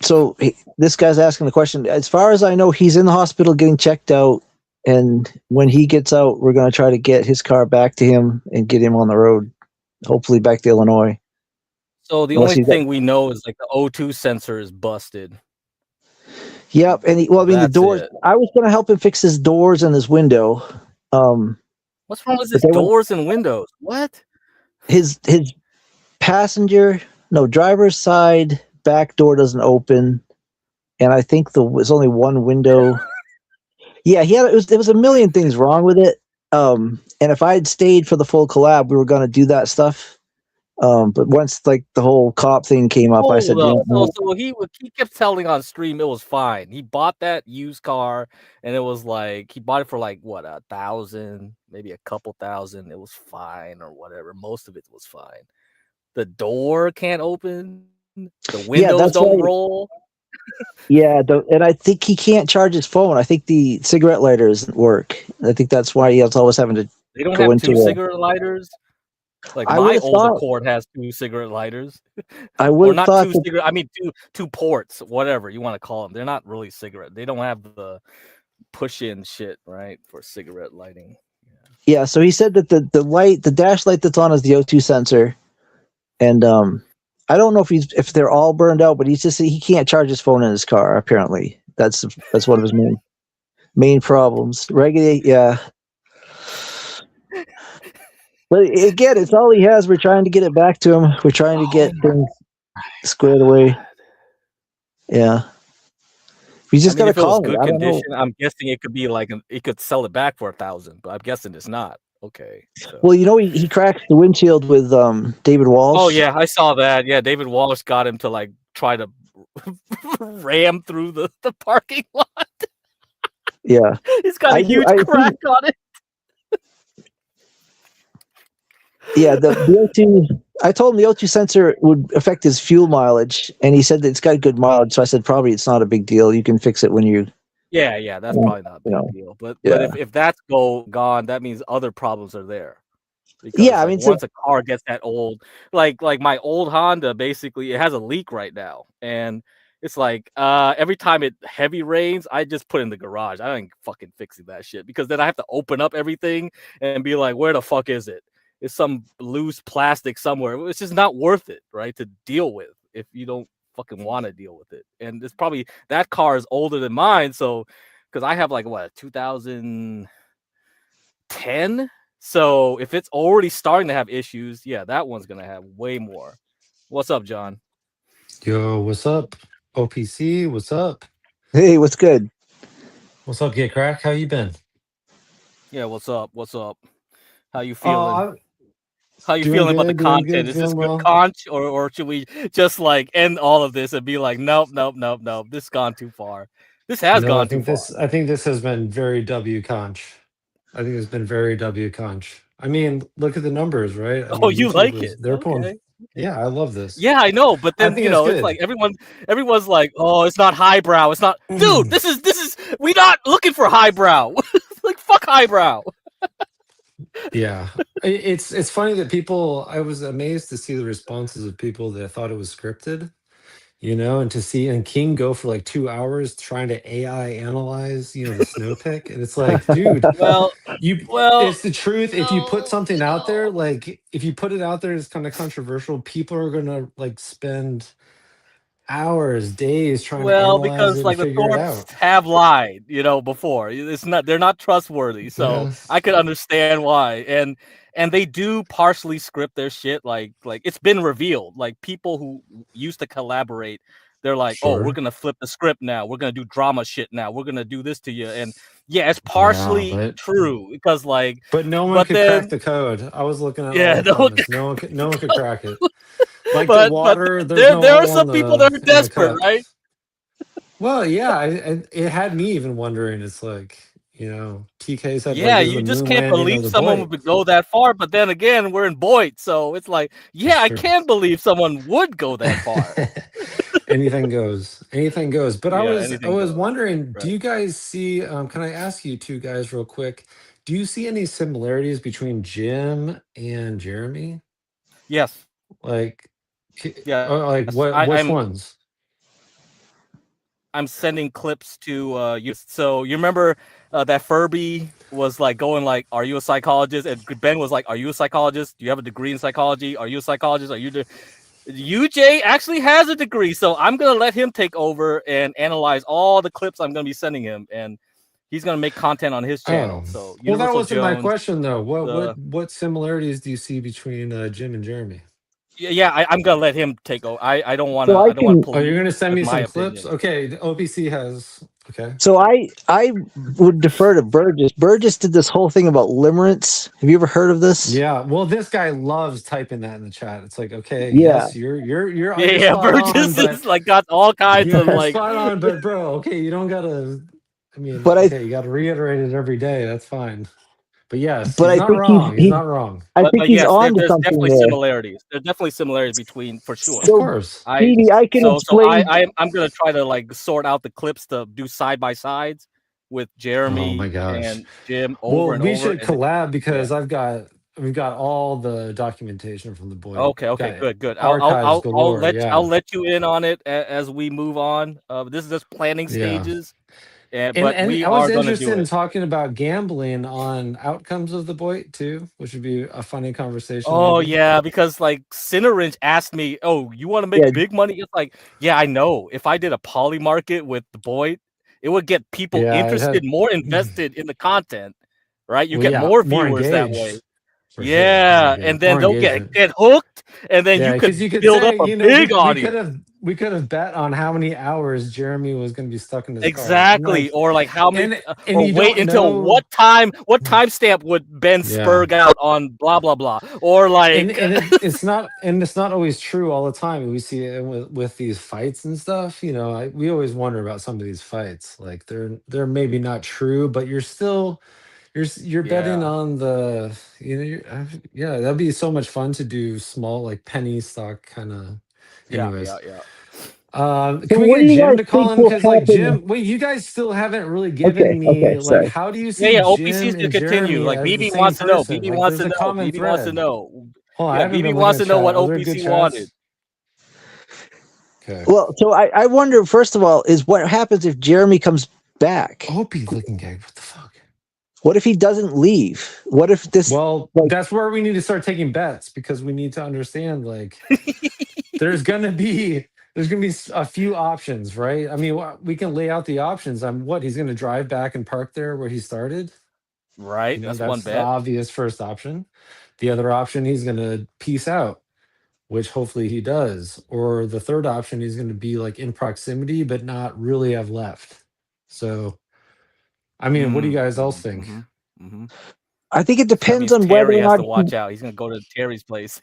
So this guy's asking the question. As far as I know, he's in the hospital getting checked out, and when he gets out, we're going to try to get his car back to him and get him on the road, hopefully back to Illinois. So the only thing we know is like the O2 sensor is busted. Yep, and the doors. I was going to help him fix his doors and his window. What's wrong with his doors and windows? What? His driver's side back door doesn't open. and I think was only one window. Yeah, it was a million things wrong with it. And if I had stayed for the full collab, we were going to do that stuff. But once like the whole cop thing came up, I said, Hold you up. know what, So he kept telling on stream it was fine. He bought that used car, and it was like he bought it for like what, 1,000, maybe a couple thousand. It was fine or whatever. Most of it was fine. The door can't open. The yeah, windows that's don't right. roll. Yeah, and I think he can't charge his phone. I think the cigarette lighter doesn't work. I think that's why he's always having to They don't go have into two a. cigarette lighters. Like I would my have old thought. Accord has two cigarette lighters. I would Or have not thought two that. cigarette. I mean two ports, whatever you want to call them. They're not really cigarette. They don't have the push-in shit, right, for cigarette lighting. Yeah, so he said that the dash light that's on is the O2 sensor, and I don't know if they're all burned out, but he can't charge his phone in his car. Apparently, that's one of his main problems. Regulate, yeah. But again, it's all he has. We're trying to get it back to him. We're trying to get things squared away. Yeah. We just I mean, gotta if it was call it. good I don't know. condition, I'm guessing it could be like it could sell it back for 1,000, but I'm guessing it's not. Okay. So. Well, he cracks the windshield with David Walsh. Oh yeah, I saw that. Yeah, David Walsh got him to like try to ram through the parking lot. Yeah. He's got a huge crack on it. Yeah, the O2. I told him the O2 sensor would affect his fuel mileage, and he said that it's got good mileage. So I said probably it's not a big deal. You can fix it when you. Yeah, that's probably not a big deal. But if that's gone, that means other problems are there. Because yeah, I mean, once a car gets that old, like my old Honda, basically it has a leak right now, and it's like every time it heavy rains, I just put it in the garage. I ain't fucking fixing that shit because then I have to open up everything and be like, where the fuck is it? It's some loose plastic somewhere. It's just not worth it, right, to deal with if you don't fucking want to deal with it. And it's probably that car is older than mine, so because I have like what 2010. So if it's already starting to have issues, yeah, that one's gonna have way more. What's up, John? Yo, what's up? OPC, what's up? Hey, what's good? What's up, Get Crack? How you been? Yeah, what's up? How you feeling? How you Doing feeling about the good, doing content? good, Is this feeling good well. conch, or should we just like end all of this and be like, nope, this has gone too far. This has No, I gone too think far. this has been very W conch. I think it's been very W conch. I mean, look at the numbers, right? I Oh, mean, you YouTube like was it? they're pulling. Okay. Yeah, I love this. Yeah, I know, but I then think it's it's good. like everyone's like, oh, it's not highbrow. It's not, dude. This is we not looking for highbrow. Like fuck highbrow. Yeah, it's funny that people. I was amazed to see the responses of people that thought it was scripted. And to see and King go for like 2 hours trying to AI analyze, the snow pick. And it's like, dude, Well, it's the truth. If you put something out there, like if you put it out there, it's kind of controversial. People are gonna like spend hours, days trying to analyze because it and like the figure it Thorpes out. have lied, before. They're not trustworthy. So Yeah, I could understand why. And they do partially script their shit. Like it's been revealed. Like people who used to collaborate, they're like, oh, we're sure. gonna flip the script now. We're gonna do drama shit now. We're gonna do this to you. And yeah, it's Yeah, partially true because but no one but could crack then the code. I was looking at all yeah, the no one comments. No one could crack it. Like the but water, there's there no are hole some people that are in the desperate, cup. right? Well, yeah, it had me even wondering. It's like, TK said, like, Yeah, is the you just moon can't landing believe or the someone Boyd? would go that far. But then again, we're in Boyd, so it's like, That's yeah, I true. can believe someone would go that far. Anything goes. Anything goes. But I Yeah, was anything goes. wondering, do Right. you guys see? Can I ask you two guys real quick? Do you see any similarities between Jim and Jeremy? Yes. Like, Yeah. like what? Which ones? I'm sending clips to you. So you remember that Furby was like going like, "Are you a psychologist?" And Ben was like, "Are you a psychologist? Do you have a degree in psychology? Are you a psychologist? Are you?" UJ actually has a degree, so I'm gonna let him take over and analyze all the clips I'm gonna be sending him, and he's gonna make content on his channel. Oh, So well, that Universal wasn't my Jones. question though. What similarities do you see between Jim and Jeremy? Yeah, I'm gonna let him take over. I don't want to. So I I don't want can. to Oh, you're pollute gonna send with me my some clips? opinion. Okay, the OPC has. Okay. So I would defer to Burgess. Burgess did this whole thing about limerence. Have you ever heard of this? Yeah. Well, this guy loves typing that in the chat. It's like, okay, Yeah, yes, you're Yeah, you're yeah. spot on, Burgess but is like got all kinds of you're like. spot on, but bro, okay, you don't gotta. I mean, but I okay, you got to reiterate it every day. That's fine. But yes, but he's I not think wrong. He's he's not wrong. I think But he's yes, on to there's something definitely there. similarities. There's definitely similarities between for sure. Of So course. Speedy, I can So explain. I'm gonna try to like sort out the clips to do side by sides with Oh my Jeremy gosh. and Jim over Well, and we over. should And collab yeah. because we've got all the documentation from the boy. Okay. Okay. Got Good. Good. archives galore. I'll Yeah. let you in on it as we move on. This is just planning Yeah. stages, And but and we I was are gonna do interested in it. talking about gambling on outcomes of the boy too, which would be a funny conversation Oh maybe. yeah, because like Cinerange asked me, "Oh, you want to Yeah, make big money?" It's like, yeah, I know. If I did a poly market with the boy, it would get people Yeah, it interested, had more invested in the content, right? You well, get yeah, more more viewers that way. engaged for sure. Yeah, and then More they'll engagement. get hooked, and then Yeah, you because could you could build up say, a you know, big audience. we could have bet on how many hours Jeremy was going to be stuck in his car, and Exactly, or like how many, and or you wait don't until know. what timestamp would Ben Yeah, Spurg out on blah blah blah, or like, it's not always true all the time. We see it with these fights and stuff. You know, we always wonder about some of these fights. Like they're maybe not true, but you're betting yeah, on the you know yeah, that'd be so much fun to do small like penny stock kind of. yeah, Anyways. yeah. so Can we what do get you Jim guys to call think in? will Because like happen? Jim, wait, you guys still haven't really Okay, given okay, me like sorry. how do you Yeah, see yeah. OPC's Jim to and continue. Jeremy Like as the BB same wants to know. person? BB Like wants there's to a know. common BB wants to thread. know. Hold on, I Yeah, haven't BB been looking wants at to know chat. what Are there good OPC wanted. chats? Okay. Well, so I wonder first of all is what happens if Jeremy comes back? Opie looking gag. What the fuck? What if he doesn't leave? What if this Well, like that's where we need to start taking bets because we need to understand like there's gonna be a few options, right? I mean, we can lay out the options. What he's gonna drive back and park there where he started. Right, You know, that's one that's the bet. obvious first option. The other option, he's going to peace out, which hopefully he does. Or the third option, he's going to be like in proximity, but not really have left. So, I mean, what do you guys else think? Mm-hmm. I think it So that depends means on whether Terry or has not to watch out. He's gonna go to Terry's place.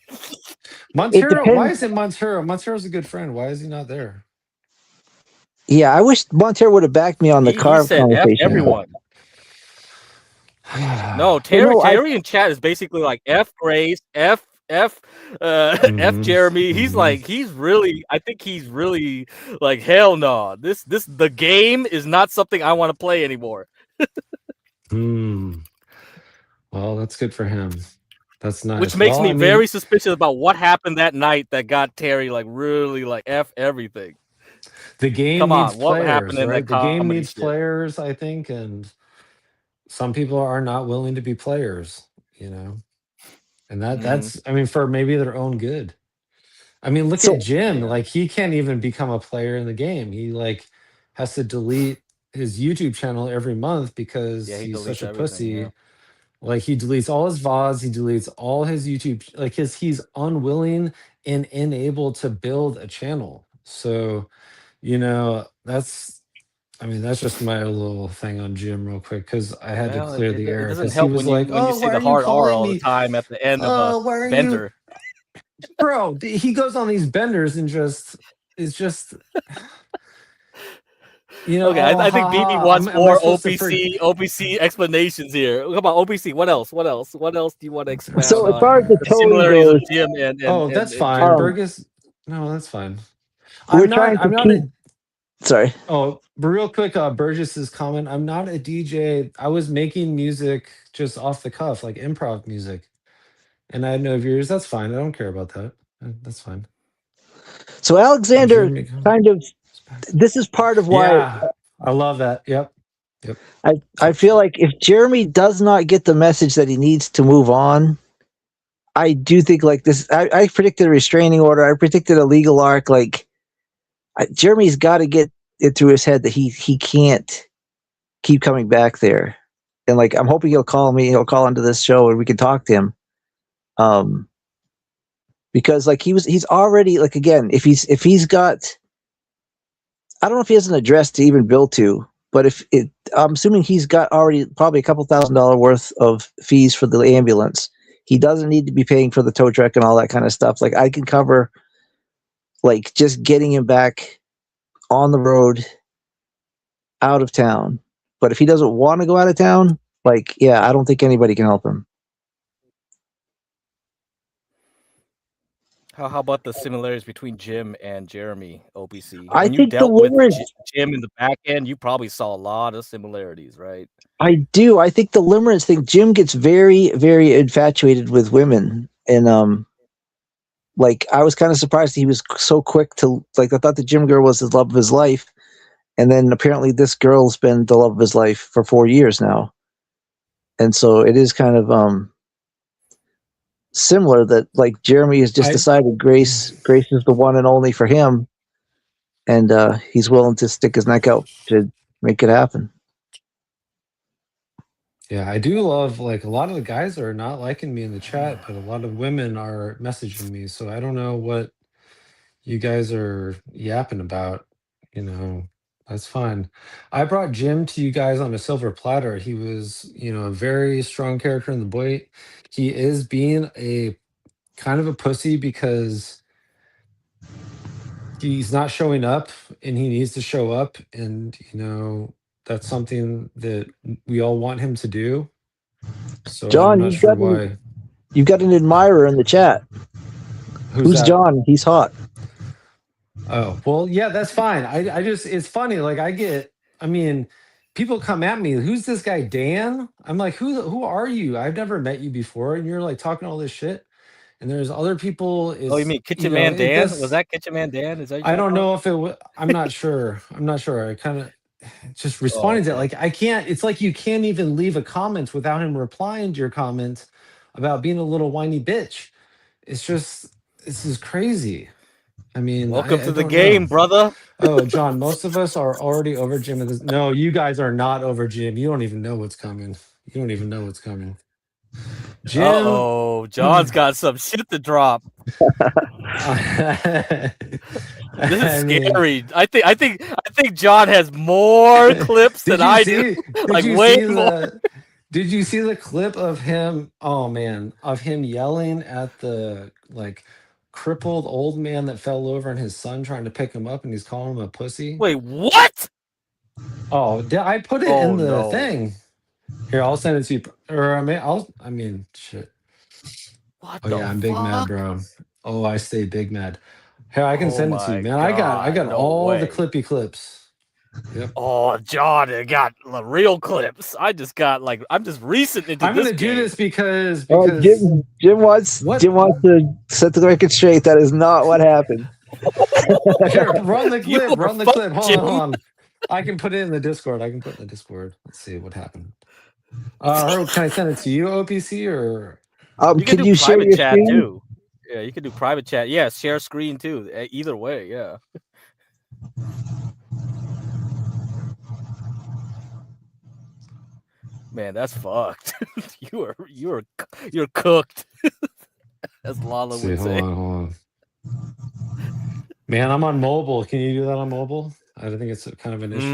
it Montero, why depends. isn't Montero? Montero's a good friend. Why is he not there? Yeah, I wish Montero would have backed me on the He car said F conversation. Yeah. everyone. No, But no, Terry in chat is basically like F Grace, F F Mhm, Jeremy. mhm. He's really, I think he's really like, hell no. This the game is not something I want to play anymore. Hmm. Well, that's good for him. That's Which nice. makes Well, me I mean, very suspicious about what happened that night that got Terry like really like F everything. the game Come needs on, what happened players, in that right? The game comedy needs shit? players, I think, and some people are not willing to be players, you know. And Mhm. that's I mean for maybe their own good. I mean look at so Jim, Yeah. like he can't even become a player in the game. He like has to delete his YouTube channel every month because Yeah, he he's deletes such a everything. Yeah. pussy. Like he deletes all his VODs, he deletes all his YouTube like he's unwilling and unable to build a channel. So, you know, that's just my little thing on Jim real quick because I had to Well, clear the it air doesn't because he help was like, when you "Oh, say why the are you hard R calling all the me? time at the end of a Oh, why are you, bender. bro?" He goes on these benders and it's just, Okay, oh, I ha think BB ha. wants Am I more supposed to for? OPC explanations here. Come on, OPC. What else? What else? What else do you want to so expound as on? far as the The towing similarities of goes, Jim Oh, that's and fine, Jeremy. Burgess. No, that's fine. we're trying I'm to not keep. a. Sorry. Oh, but real quick, Burgess's comment. I'm not a DJ. I was making music just off the cuff, like improv music, and I had no viewers. That's fine. I don't care about that. That's fine. So Oh, Alexander Jeremy. kind of. It's back. This is part of why Yeah, I love that. Yep. Yep. I feel like if Jeremy does not get the message that he needs to move on, I do think like this. I predicted a restraining order. I predicted a legal arc. Like Jeremy's got to get it through his head that he can't keep coming back there. And like I'm hoping he'll call me. He'll call into this show and we can talk to him. because like he's already like, again, if he's got, I don't know if he has an address to even bill to, but I'm assuming he's got already probably a couple $1,000 worth of fees for the ambulance. He doesn't need to be paying for the tow truck and all that kind of stuff. Like I can cover like just getting him back on the road out of town. But if he doesn't want to go out of town, like, yeah, I don't think anybody can help him. How about the similarities between Jim and Jeremy, OPC? I When you think the dealt with limerence, Jim in the back end, you probably saw a lot of similarities, right? I do. I think the limerence thing, Jim gets very, very infatuated with women. And like I was kind of surprised he was so quick to, like, I thought the Jim girl was the love of his life. And then apparently this girl's been the love of his life for 4 years now. And so it is kind of similar that like Jeremy has just decided Grace is the one and only for him, and he's willing to stick his neck out to make it happen. Yeah, I do love, like, a lot of the guys are not liking me in the chat, but a lot of women are messaging me. So I don't know what you guys are yapping about. You know, that's fine. I brought Jim to you guys on a silver platter. He was, a very strong character in the Boy. He is being a kind of a pussy because he's not showing up and he needs to show up. And, that's something that we all want him to do. So John, I'm not sure why. You've got an admirer in the chat. Who's that? John? He's hot. Oh, well, yeah, that's fine. I just, it's funny. Like people come at me. Who's this guy, Dan? I'm like, who are you? I've never met you before. And you're like talking all this shit. And there's other people. Oh, you mean Kitchen Man Dan? Was that Kitchen Man Dan? Is that? I don't know if it was. I'm not sure. I kind of just responded to it. Like, I can't. It's like you can't even leave a comment without him replying to your comment about being a little whiny bitch. It's just, this is crazy. I mean, welcome to the game, brother. Oh, John, most of us are already over Jim. No, you guys are not over Jim. You don't even know what's coming. Jim. Oh, John's got some shit to drop. This is scary. I think John has more clips than I do. Like way more. Did you see the clip of him? Oh man, of him yelling at the crippled old man that fell over and his son trying to pick him up, and he's calling him a pussy. Wait, what? Oh, I put it in the thing. Here, I'll send it to you. Or I mean, shit. What? Oh yeah, I'm big mad, bro. Oh, I stay big mad. Here, I can send it to you, man. I got all the clippy clips. Yep. Oh, John, I got the real clips. I'm just recent into this. I'm gonna do this because Jim wants to set the record straight. That is not what happened. Here, run the clip. Run the clip. Hold on. I can put it in the Discord. Let's see what happened. Can I send it to you, OPC, or can you share your chat screen? Too? Yeah, you can do private chat. Yeah, share screen too. Either way, yeah. Man, that's fucked. you're cooked. As Lala would say. Hold on. Man, I'm on mobile. Can you do that on mobile? I don't think it's kind of an issue.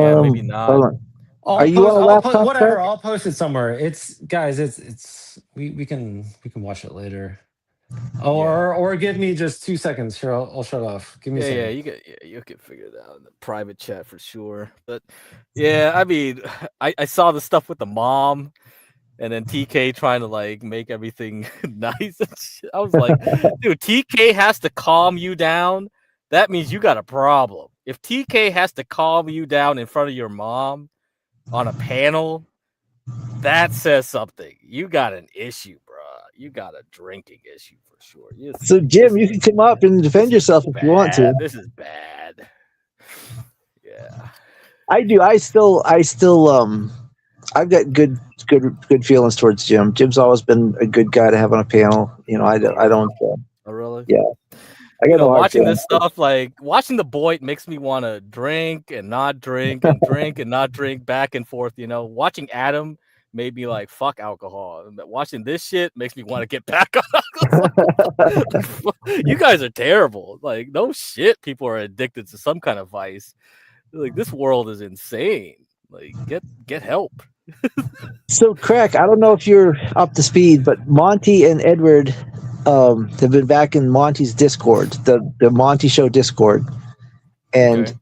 Yeah, maybe not. Are you on a laptop? Whatever. I'll post it somewhere. It's we can watch it later. Or give me just 2 seconds. Here, I'll shut off. Give me a second. You can figure it out in the private chat for sure. But yeah, I mean, I saw the stuff with the mom, and then TK trying to make everything nice and shit. I was like, dude, TK has to calm you down. That means you got a problem. If TK has to calm you down in front of your mom on a panel, that says something. You got an issue, bro. You got a drinking issue for sure. So, Jim, you can come up and defend yourself if you want to. This is bad. Yeah, I do. I still, I've got good feelings towards Jim. Jim's always been a good guy to have on a panel. I don't. Oh, really? Yeah. I got watching this stuff, watching the boy makes me want to drink and not drink and drink and not drink back and forth. Watching Adam made me like fuck alcohol. And watching this shit makes me want to get back on. You guys are terrible. Like, no shit, people are addicted to some kind of vice. Like, this world is insane. Like, get help. So, Crack, I don't know if you're up to speed, but Monty and Edward have been back in Monty's Discord, the Monty Show Discord, and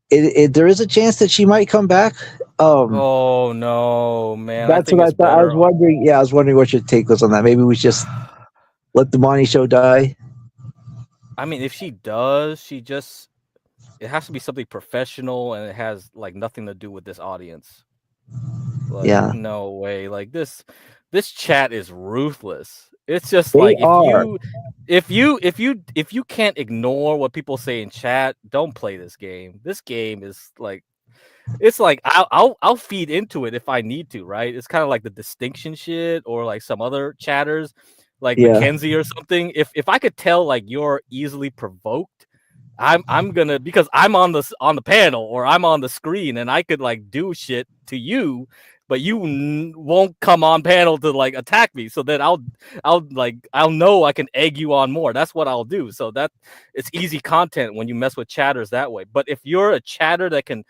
there is a chance that she might come back. Oh no, man! That's what I thought. I was wondering. Yeah, I was wondering what your take was on that. Maybe we just let the Monty Show die. I mean, if she does, it has to be something professional, and it has like nothing to do with this audience. Like, yeah. No way. Like this chat is ruthless. It's just They like are. if you can't ignore what people say in chat, don't play this game. This game is like, it's like I'll feed into it if I need to, right? It's kind of like the distinction shit or like some other chatters, like Mackenzie or something. If I could tell like you're easily provoked, I'm gonna, because I'm on the panel or I'm on the screen and I could like do shit to you, but you won't come on panel to like attack me. So then I'll know I can egg you on more. That's what I'll do. So that it's easy content when you mess with chatters that way. But if you're a chatter that can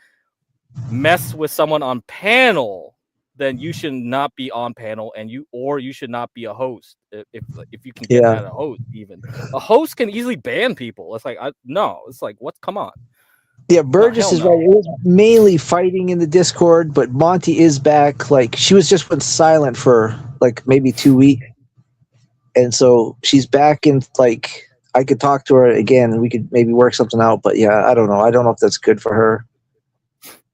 mess with someone on panel, then you should not be on panel, and you should not be a host. If you can get at a host, even a host can easily ban people. It's like it's like, what? Come on. Yeah, Burgess is right. It was mainly fighting in the Discord, but Monty is back. Like, she was just went silent for like maybe 2 weeks, and so she's back. And like, I could talk to her again, and we could maybe work something out. But yeah, I don't know. I don't know if that's good for her.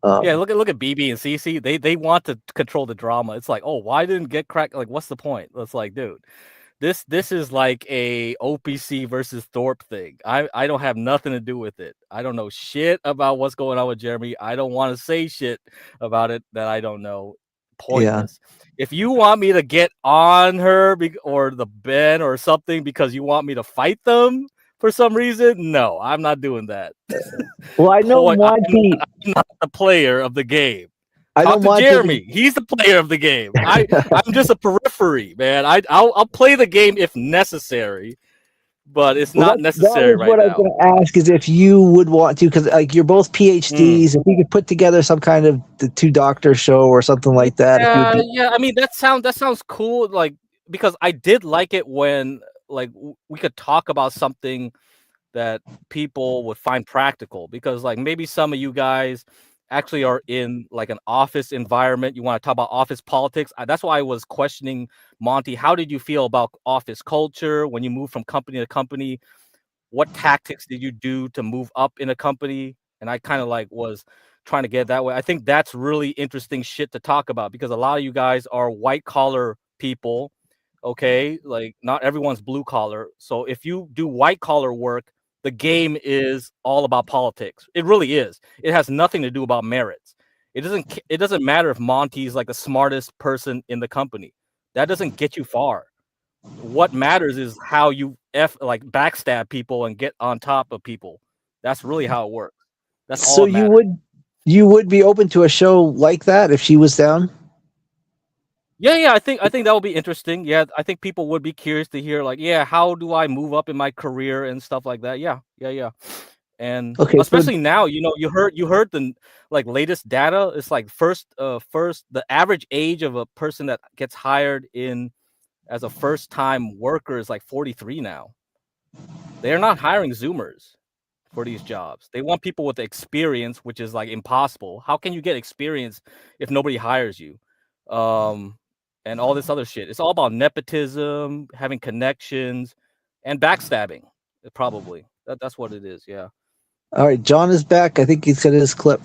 Yeah, look at BB and CC. They want to control the drama. It's like, oh, why didn't get cracked? Like, what's the point? It's like, dude, this is like a OPC versus Thorpe thing. I don't have nothing to do with it. I don't know shit about what's going on with Jeremy. I don't want to say shit about it that I don't know. Pointless. Yeah. If you want me to get on her or the Ben or something because you want me to fight them for some reason, no, I'm not doing that. Well, I know Monty. I'm not the player of the game. I Talk to Jeremy. He's the player of the game. I'm just a periphery, man. I'll play the game if necessary, but it's not necessary right now. What I was going to ask is if you would want to, because like you're both PhDs, if we could put together some kind of the two doctor show or something like that. Yeah. I mean, that sounds cool. Like, because I did like it when like we could talk about something that people would find practical, because like maybe some of you guys actually are in like an office environment. You want to talk about office politics. That's why I was questioning Monty. How did you feel about office culture when you moved from company to company? What tactics did you do to move up in a company? And I kind of like was trying to get that way. I think that's really interesting shit to talk about, because a lot of you guys are white collar people. Okay, like not everyone's blue collar. So if you do white collar work, the game is all about politics. It really is. It has nothing to do about merits. It doesn't matter if Monty's like the smartest person in the company. That doesn't get you far. What matters is how you like backstab people and get on top of people. That's really how it works. That's all. So you would be open to a show like that if she was down? Yeah, I think that would be interesting. Yeah, I think people would be curious to hear like, yeah, how do I move up in my career and stuff like that. Yeah. And especially now, you heard the like latest data. It's like first the average age of a person that gets hired in as a first time worker is like 43 now. They're not hiring Zoomers for these jobs. They want people with experience, which is like impossible. How can you get experience if nobody hires you? And all this other shit. It's all about nepotism, having connections, and backstabbing. Probably. That's what it is, yeah. All right, John is back. I think he's got his clip.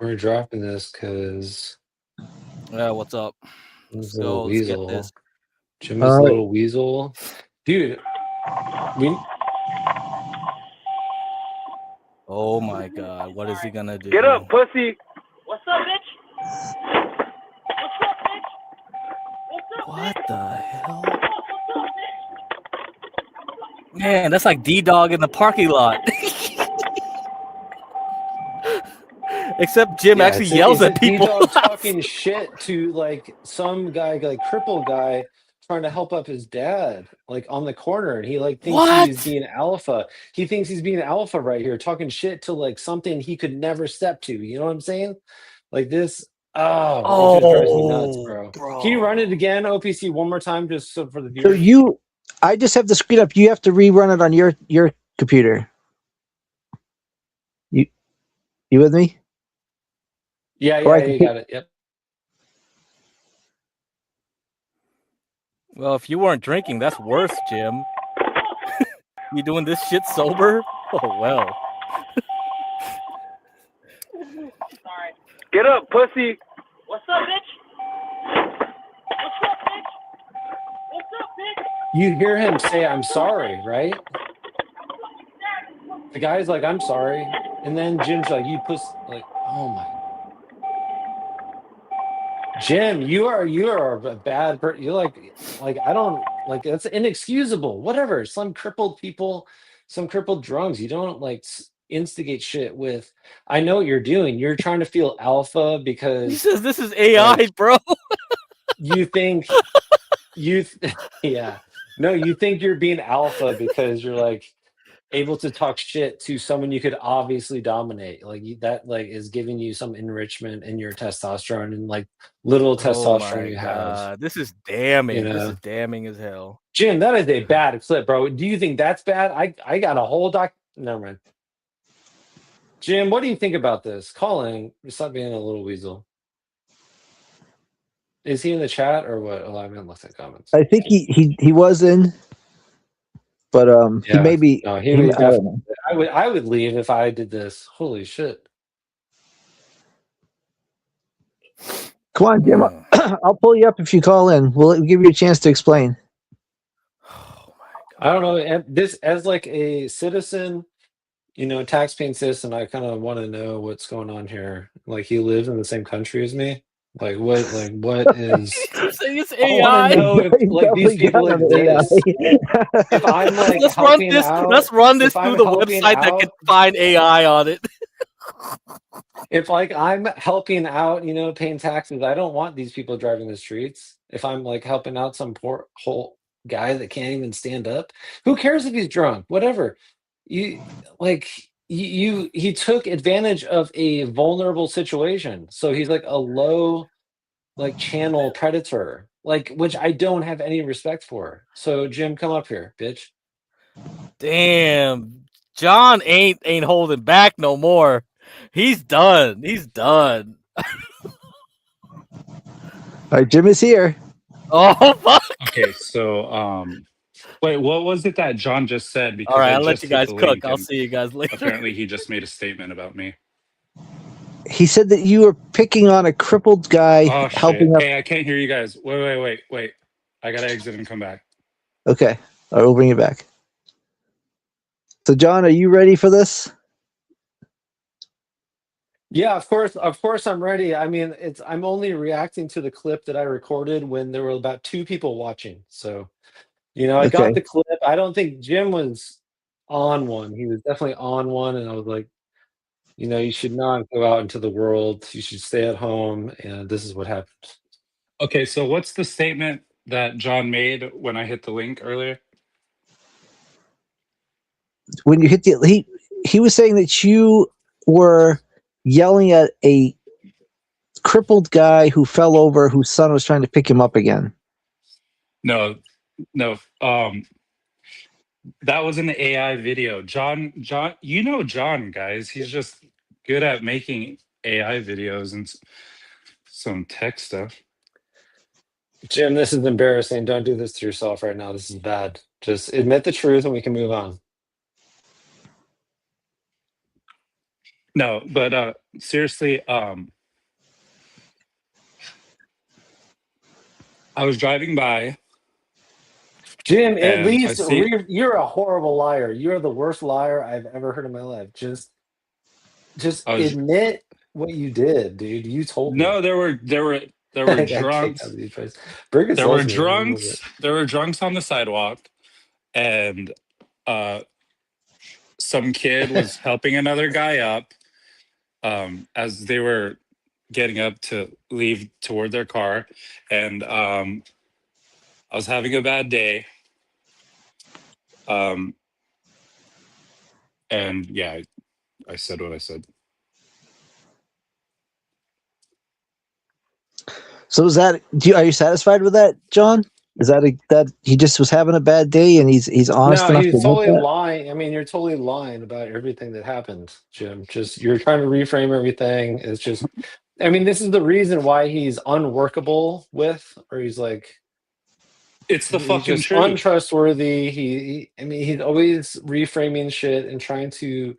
We're dropping this because... Yeah, what's up? Let's go. Let's get this. Jimmy's little weasel. Dude, oh my god, what is he gonna do? Get up, pussy! What's up, bitch? What's up, bitch? What's up, what bitch? the hell? What's up, bitch? Man, that's like D-Dog in the parking lot. Except Jim Yeah, actually yells it's a at people. D-dog talking shit to like some guy, like crippled guy, trying to help up his dad, like on the corner, and he like thinks he's What? being alpha. He thinks he's being alpha right here, talking shit to like something he could never step to. You know what I'm saying? Like this. Oh, it just drives me nuts, Oh, bro. Can you run bro. it again, OPC, one more time, just so for the So viewers? I just have the screen up. You have to rerun it on your computer. You with me? Yeah, Or yeah, I yeah, can you got it. Yep. Well, if you weren't drinking, that's worse, Jim. You doing this shit sober? Oh well. Sorry. Get up, pussy. What's up, bitch? What's up, bitch? What's up, bitch? You hear him say, "I'm sorry," right? The guy's like, "I'm sorry," and then Jim's like, "You puss," like, oh my. Jim, you are a bad person. You're like I don't like that's inexcusable. Whatever. Some crippled people, some crippled drunks. You don't like instigate shit with. I know what you're doing. You're trying to feel alpha He because says this is AI, like bro. you think yeah. No, you think you're being alpha because you're like able to talk shit to someone you could obviously dominate. Like that like is giving you some enrichment in your testosterone and like little Oh testosterone my you have, god. This is you damning. This is know. damning as hell. Jim, that is a bad clip, bro. Do you think that's bad? I got a whole never mind. Jim, what do you think about this? Colin, stop being a little weasel. Is he in the chat or what? Oh, I haven't looked at comments. I think he was in, but he Yeah. may be. No, He, he I would don't definitely. know. I would leave if I did this. Holy shit. Come on, Jim. Mm. I'll pull you up if you call in. We'll give you a chance to explain. Oh my god. I don't know. And this as like a citizen, you know, tax-paying citizen, I kind of want to know what's going on here. Like he lives in the same country as me. Like what is You say it's I want to AI. know if He's like these definitely got people on exist. the If I'm like Let's run helping this. out, Let's run this if I'm through the helping website that can out, find AI on it. if like I'm helping out, you know, paying taxes, I don't want these people driving the streets. If I'm like helping out some poor whole guy that can't even stand up, who cares if he's drunk? Whatever. You like he took advantage of a vulnerable situation. So he's like a low like channel predator, like which I don't have any respect for. So Jim, come up here, bitch. Damn. John ain't holding back no more. He's done. He's done. All right, Jim is here. Oh fuck. Okay, so wait, what was it that John just said? All Because right, I I'll let just you hit guys the cook. link I'll and see you guys later. apparently he just made a statement about me. He said that you were picking on a crippled guy Oh shit. helping up. Hey, I can't hear you guys. Wait. I gotta exit and come back. Okay, all right, we'll bring you back. So, John, are you ready for this? Yeah, of course I'm ready. I mean, I'm only reacting to the clip that I recorded when there were about two people watching. So, you know, I got Okay. the clip. I don't think Jim was on one. He was definitely on one, and I was like, you know, you should not go out into the world. You should stay at home. And this is what happened. Okay, so what's the statement that John made when I hit the link earlier? When you hit he was saying that you were yelling at a crippled guy who fell over, whose son was trying to pick him up again. No. That was an AI video. John, you know John, guys. He's just good at making AI videos and some tech stuff. Jim, this is embarrassing. Don't do this to yourself right now. This is bad. Just admit the truth and we can move on. No, but seriously, I was driving by Jim, at and I least see you're a horrible liar. You're the worst liar I've ever heard in my life. Just I was admit what you did, dude. You told me. no, there were I kicked out drunks. of these place. Bring it There were closer. Let me move it. drunks. There were drunks on the sidewalk, and uh, some kid was helping another guy up, as they were getting up to leave toward their car, and I was having a bad day. And yeah, I said what I said. So is that? Are you satisfied with that, John? Is that he just was having a bad day and he's honest No, enough to he's admit totally that? lying. I mean, you're totally lying about everything that happened, Jim. Just you're trying to reframe everything. It's just, I mean, this is the reason why he's unworkable with, or he's like, It's the he's fucking just truth. untrustworthy. I mean, he's always reframing shit and trying to,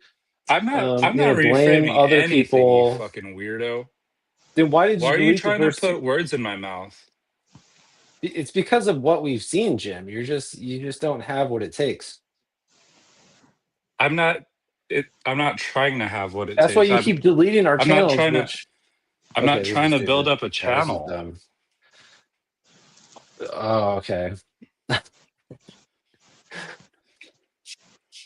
I'm not blame reframing other anything, you people. fucking weirdo. Then why did you Why are you delete the trying to first two? put words in my mouth? It's because of what we've seen, Jim. You just don't have what it takes. I'm not trying to have what it That's why takes. you keep deleting our I'm not channels, trying to which I'm not okay, this trying is to build stupid. up a Yeah, this is channel. dumb. Oh, okay.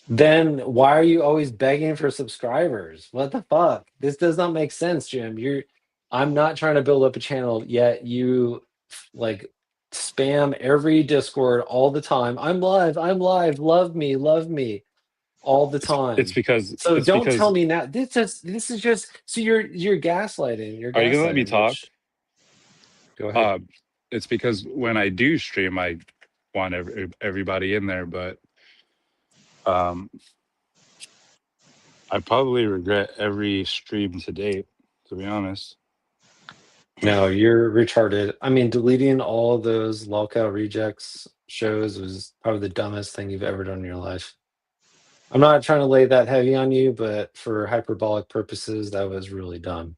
Then why are you always begging for subscribers? What the fuck? This does not make sense, Jim. I'm not trying to build up a channel, yet you like spam every Discord all the time. I'm live, love me all the It's time. because So don't tell me now. This is just so you're gaslighting. You're are you gonna let me gaslighting, talk? which go ahead. It's because when I do stream, I want everybody in there, but I probably regret every stream to date, to be honest. No, you're retarded. I mean, deleting all of those lolcow rejects shows was probably the dumbest thing you've ever done in your life. I'm not trying to lay that heavy on you, but for hyperbolic purposes, that was really dumb.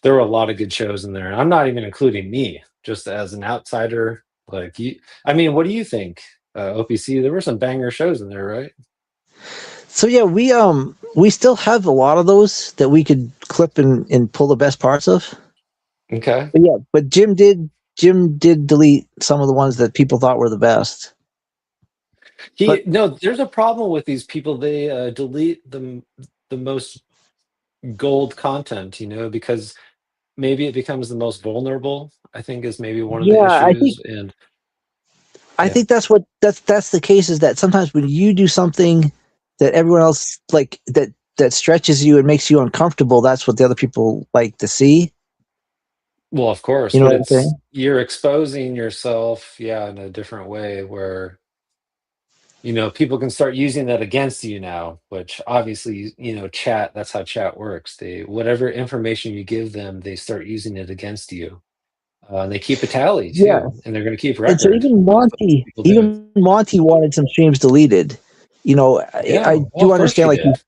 There were a lot of good shows in there, and I'm not even including me, just as an outsider. Like you, I mean, what do you think, OPC? There were some banger shows in there, right? So yeah, we still have a lot of those that we could clip and pull the best parts of. Okay. But yeah, but Jim did delete some of the ones that people thought were the best. But No, there's a problem with these people. They delete the most gold content, because maybe it becomes the most vulnerable, I think is maybe one of the yeah, issues. And I yeah, think that's the case, is that sometimes when you do something that everyone else that stretches you and makes you uncomfortable, that's what the other people like to see. well, of course, You know but what I'm saying? you're exposing yourself, yeah, in a different way where people can start using that against you now, which obviously, chat, that's how chat works. They whatever information you give them, they start using it against you. And they keep a tally Yeah. too, and they're going to keep And so record of people do it. Even Monty wanted some streams deleted. Yeah, I well, do of course understand, you like did.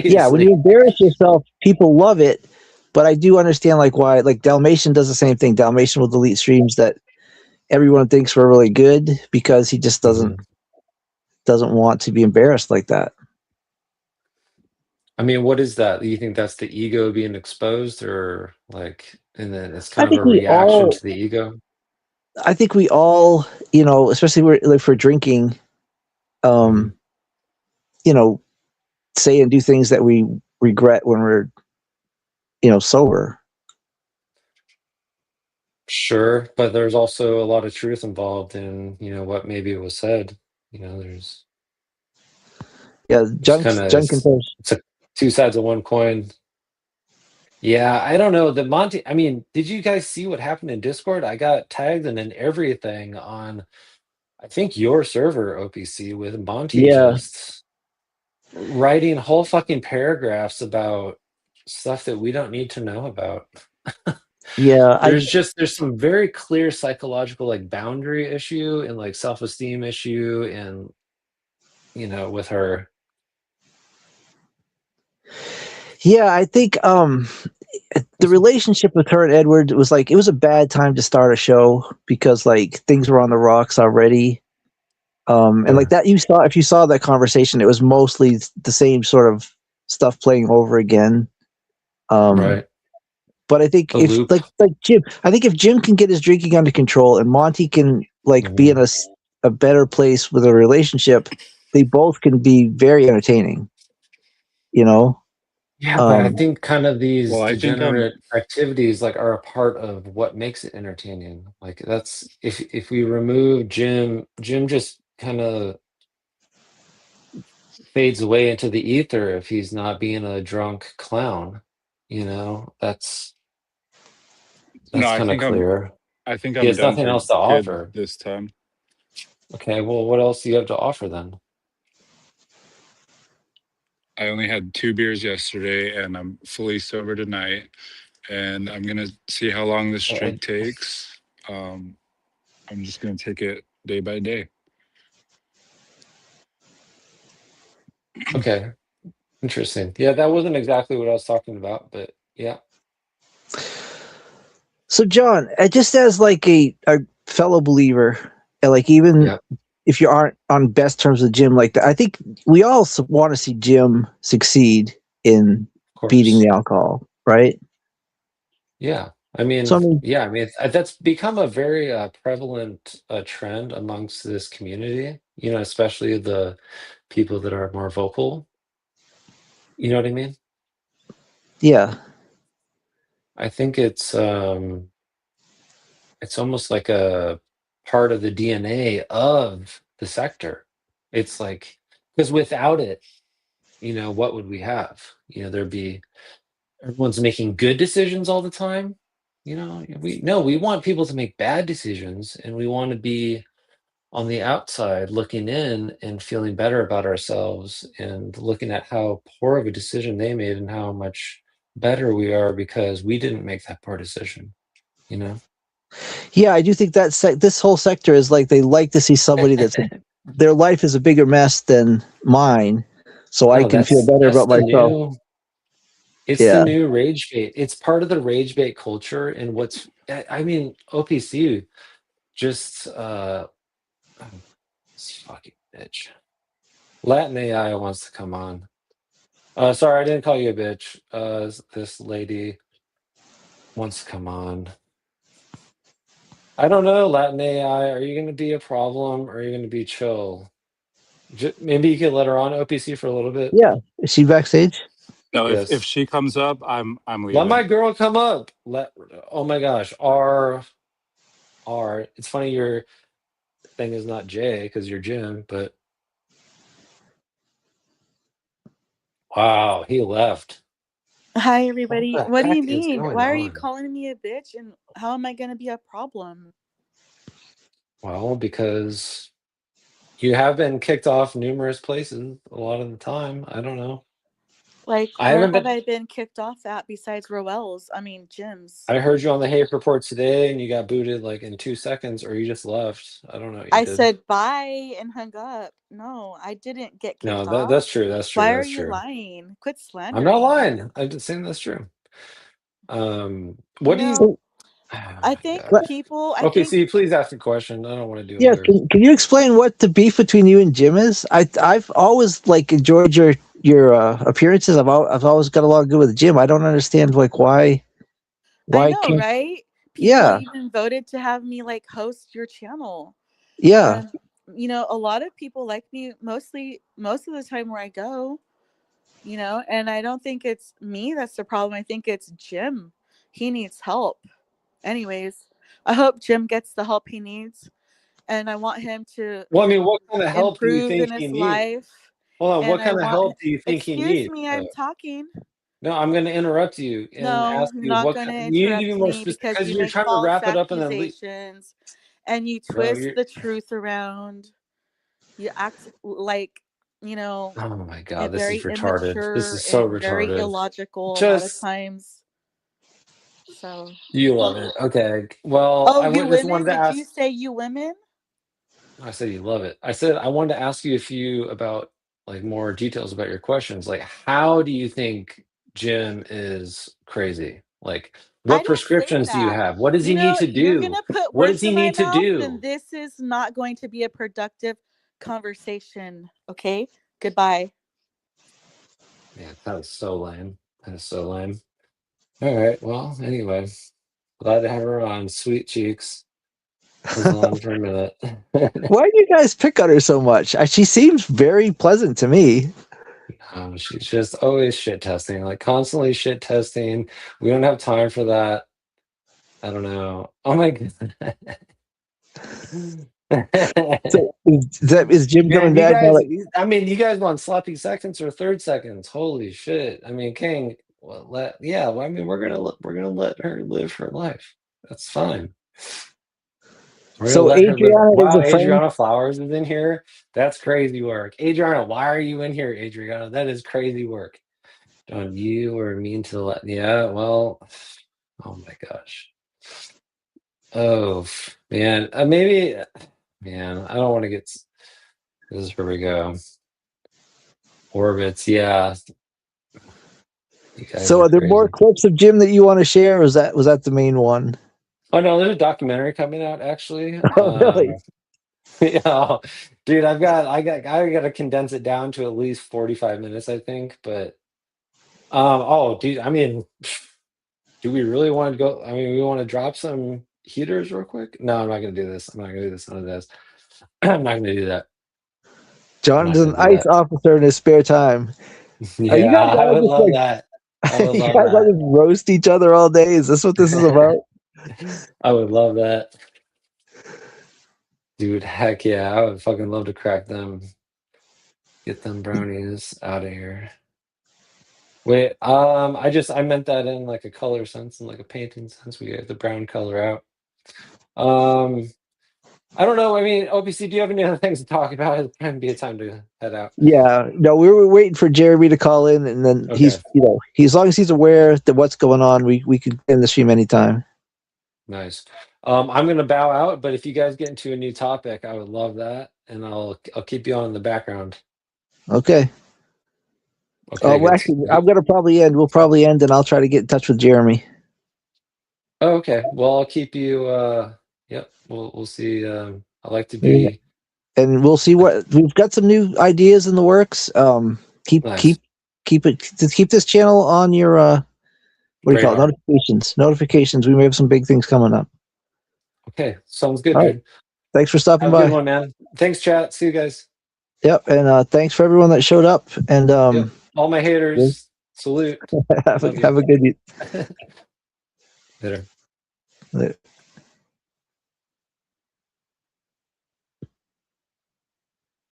yeah, when you Obviously. embarrass yourself, people love it. But I do understand like why, like Dalmatian does the same thing. Dalmatian will delete streams that everyone thinks were really good because he just Mhm. doesn't want to be embarrassed like that. I mean, what is that? Do you think that's the ego being exposed, or like, and then it's I kind of think a we reaction all to the ego? I think we all, especially like for drinking, Mhm. you know, say and do things that we regret when we're, sober. Sure, but there's also a lot of truth involved in, what maybe it was said. There's Yeah, it's kind of it's a two sides of one coin. Yeah, I don't know. The Monty, I mean, did you guys see what happened in Discord? I got tagged and then everything on, I think, your server, OPC, with Monty Yeah, just writing whole fucking paragraphs about stuff that we don't need to know about. yeah. There's some very clear psychological like boundary issue and like self-esteem issue and with her. Yeah, I think the relationship with her and Edward was like, it was a bad time to start a show because like things were on the rocks already. And like Sure. that, if you saw that conversation, it was mostly the same sort of stuff playing over again. Right. But I think A if loop. if Jim can get his drinking under control and Monty can like be in Mhm. a better place with a relationship, they both can be very entertaining. Yeah, but I think kind of these Well, I think degenerate activities like are a part of what makes it entertaining. Like that's if we remove Jim just kind of fades away into the ether if he's not being a drunk clown. You know, that's no, kind of clear. I think He I'm has done nothing for else to good offer. this time. Okay, well, what else do you have to offer then? I only had 2 beers yesterday, and I'm fully sober tonight. And I'm gonna see how long this streak takes. I'm just gonna take it day by day. Okay, interesting. Yeah, that wasn't exactly what I was talking about, but yeah. So, John, just as like a fellow believer, and like even Yeah. if you aren't on best terms with Jim, like that, I think we all want to see Jim succeed in beating the alcohol, right? Yeah. I mean, So, I mean, yeah, I mean, that's become a very prevalent trend amongst this community, you know, especially the people that are more vocal. You know what I mean? yeah, I think it's almost like a part of the DNA of the sector. It's like, because without it, you know, what would we have? You know, there'd be everyone's making good decisions all the time. You know, we want people to make bad decisions, and we want to be on the outside looking in and feeling better about ourselves and looking at how poor of a decision they made and how much better we are because we didn't make that poor decision, you know? yeah, I do think that this whole sector is like they like to see somebody that's their life is a bigger mess than mine, so I No, can feel better that's about the myself. new it's the Yeah, new rage bait. It's part of the rage bait culture. And I mean, OPC just oh, this fucking bitch. Latin AI wants to come on. Sorry, I didn't call you a bitch. This lady wants to come on. I don't know, Latin AI. Are you going to be a problem or are you going to be chill? Maybe you could let her on OPC for a little bit. yeah. Is she backstage? No, if Yes. she comes up, I'm Let my leaving. girl come up. Oh my gosh. R. It's funny your thing is not J because you're Jim, but wow, he left. Hi, What everybody. the What do you heck is mean? going Why are you on? calling me a bitch? And how am I going to be a problem? Well, because you have been kicked off numerous places a lot of the time. I don't know. Like, I where haven't have been. I been kicked off at besides Roel's? I mean, Jim's. I heard you on the Hate Report today, and you got booted like in 2 seconds, or you just left. I don't know what you I did. said bye and hung up. No, I didn't get No, kicked off. that's true. That's true. Why are That's you true. lying? Quit I'm not slandering me. lying. I'm just saying that's true. What You do you? know, Oh I my think gosh. people, I Okay, think, see, please ask a question. I don't want to do Yeah, other. can you explain what the beef between you and Jim is? I've always like enjoyed your appearances. I've always got along good with Jim. I don't understand like I why know, can't right? People yeah even voted to have me like host your channel. yeah And, you know, a lot of people like me most of the time where I go. You know, and I don't think it's me that's the problem. I think it's Jim. He needs help. Anyways, I hope Jim gets the help he needs, and I want him to Well, I mean, what kind of help do you improve think in he his needs? life. Hold on, And what I kind of want, help do you think he excuse needs? me, I'm talking. No, I'm going to interrupt you and No, ask you're you not what going to you need to be interrupt more me specific because because you you're make trying to false wrap it up and then leave. accusations and you No, twist the truth around. You act like, you know, oh my God, this is very retarded. This immature is so and very retarded. illogical a lot of Just, times. So, you love it. Okay. Well, oh, I you just wanted women? to Did you ask. say you women? I said you love it. I said I wanted to ask you a few about like more details about your questions. Like, how do you think Jim is crazy? Like, I what didn't say prescriptions do you that. have? What does he You need know, to you're do? gonna put What does words he in my need to mouth, and do? this is not going to be a productive conversation. Okay, goodbye. Yeah, that is so lame. That is so lame. All right. Well, anyway, glad to have her on. Sweet cheeks was on for a minute. why do you guys pick on her so much? She seems very pleasant to me. She's just always shit testing, like constantly shit testing. We don't have time for that. I don't know. Oh my god. So is Jim coming Man, you back now? guys, That, you guys want sloppy seconds or third seconds? Holy shit! I mean, King, well, I mean, we're gonna let her live her life. That's fine. We're gonna so let her live. Adriana is Wow, a friend. Adriana Flowers is in here. That's crazy work. Adriana, why are you in here, Adriana? That is crazy work. John, you were mean to let. Yeah, well, oh my gosh. Oh man, maybe, man. I don't want to get. This is where we go. Orbits, yeah. You guys So are are there more crazy. clips of Jim that you want to share, or was that the main one? Oh no, there's a documentary coming out actually. Oh, really? Yeah, dude, I got to condense it down to at least 45 minutes, I think. But oh, dude, I mean, do we really want to go? I mean, we want to drop some heaters real quick? No, I'm not gonna do this. I'm not gonna do this. None of this. I'm not gonna do that. I'm John is not an gonna do ICE that. officer in his spare time. Are you Yeah, guys I all would just love that. I like would you love guys all that. just roast each other all day? Is this what this is about? I would love that. Dude, heck yeah. I would fucking love to crack them. Get them brownies out of here. Wait, I meant that in like a color sense and like a painting sense. We get the brown color out. I don't know. I mean, OPC, do you have any other things to talk about? It'd probably be a time to head out. Yeah, no, we were waiting for Jeremy to call in, and then Okay, as long as he's aware that what's going on, we could end the stream anytime. nice. I'm gonna bow out, but if you guys get into a new topic, I would love that, and I'll keep you on in the background. Okay. Okay, Well, good. actually, I'm gonna probably end. We'll probably end, and I'll try to get in touch with Jeremy. Oh, okay. Well, I'll keep you. Yep. We'll see. I like to Yeah. be And we'll see what we've got some new ideas in the works. Keep nice. keep this channel on your what do you call it? Radar. Notifications. We may have some big things coming up. Okay, sounds good, All right. dude. Thanks for stopping Have a good by. one, man. Thanks, chat. See you guys. Yep, and thanks for everyone that showed up. And Yep. All my haters, salute. Love you. have a good Later. Later.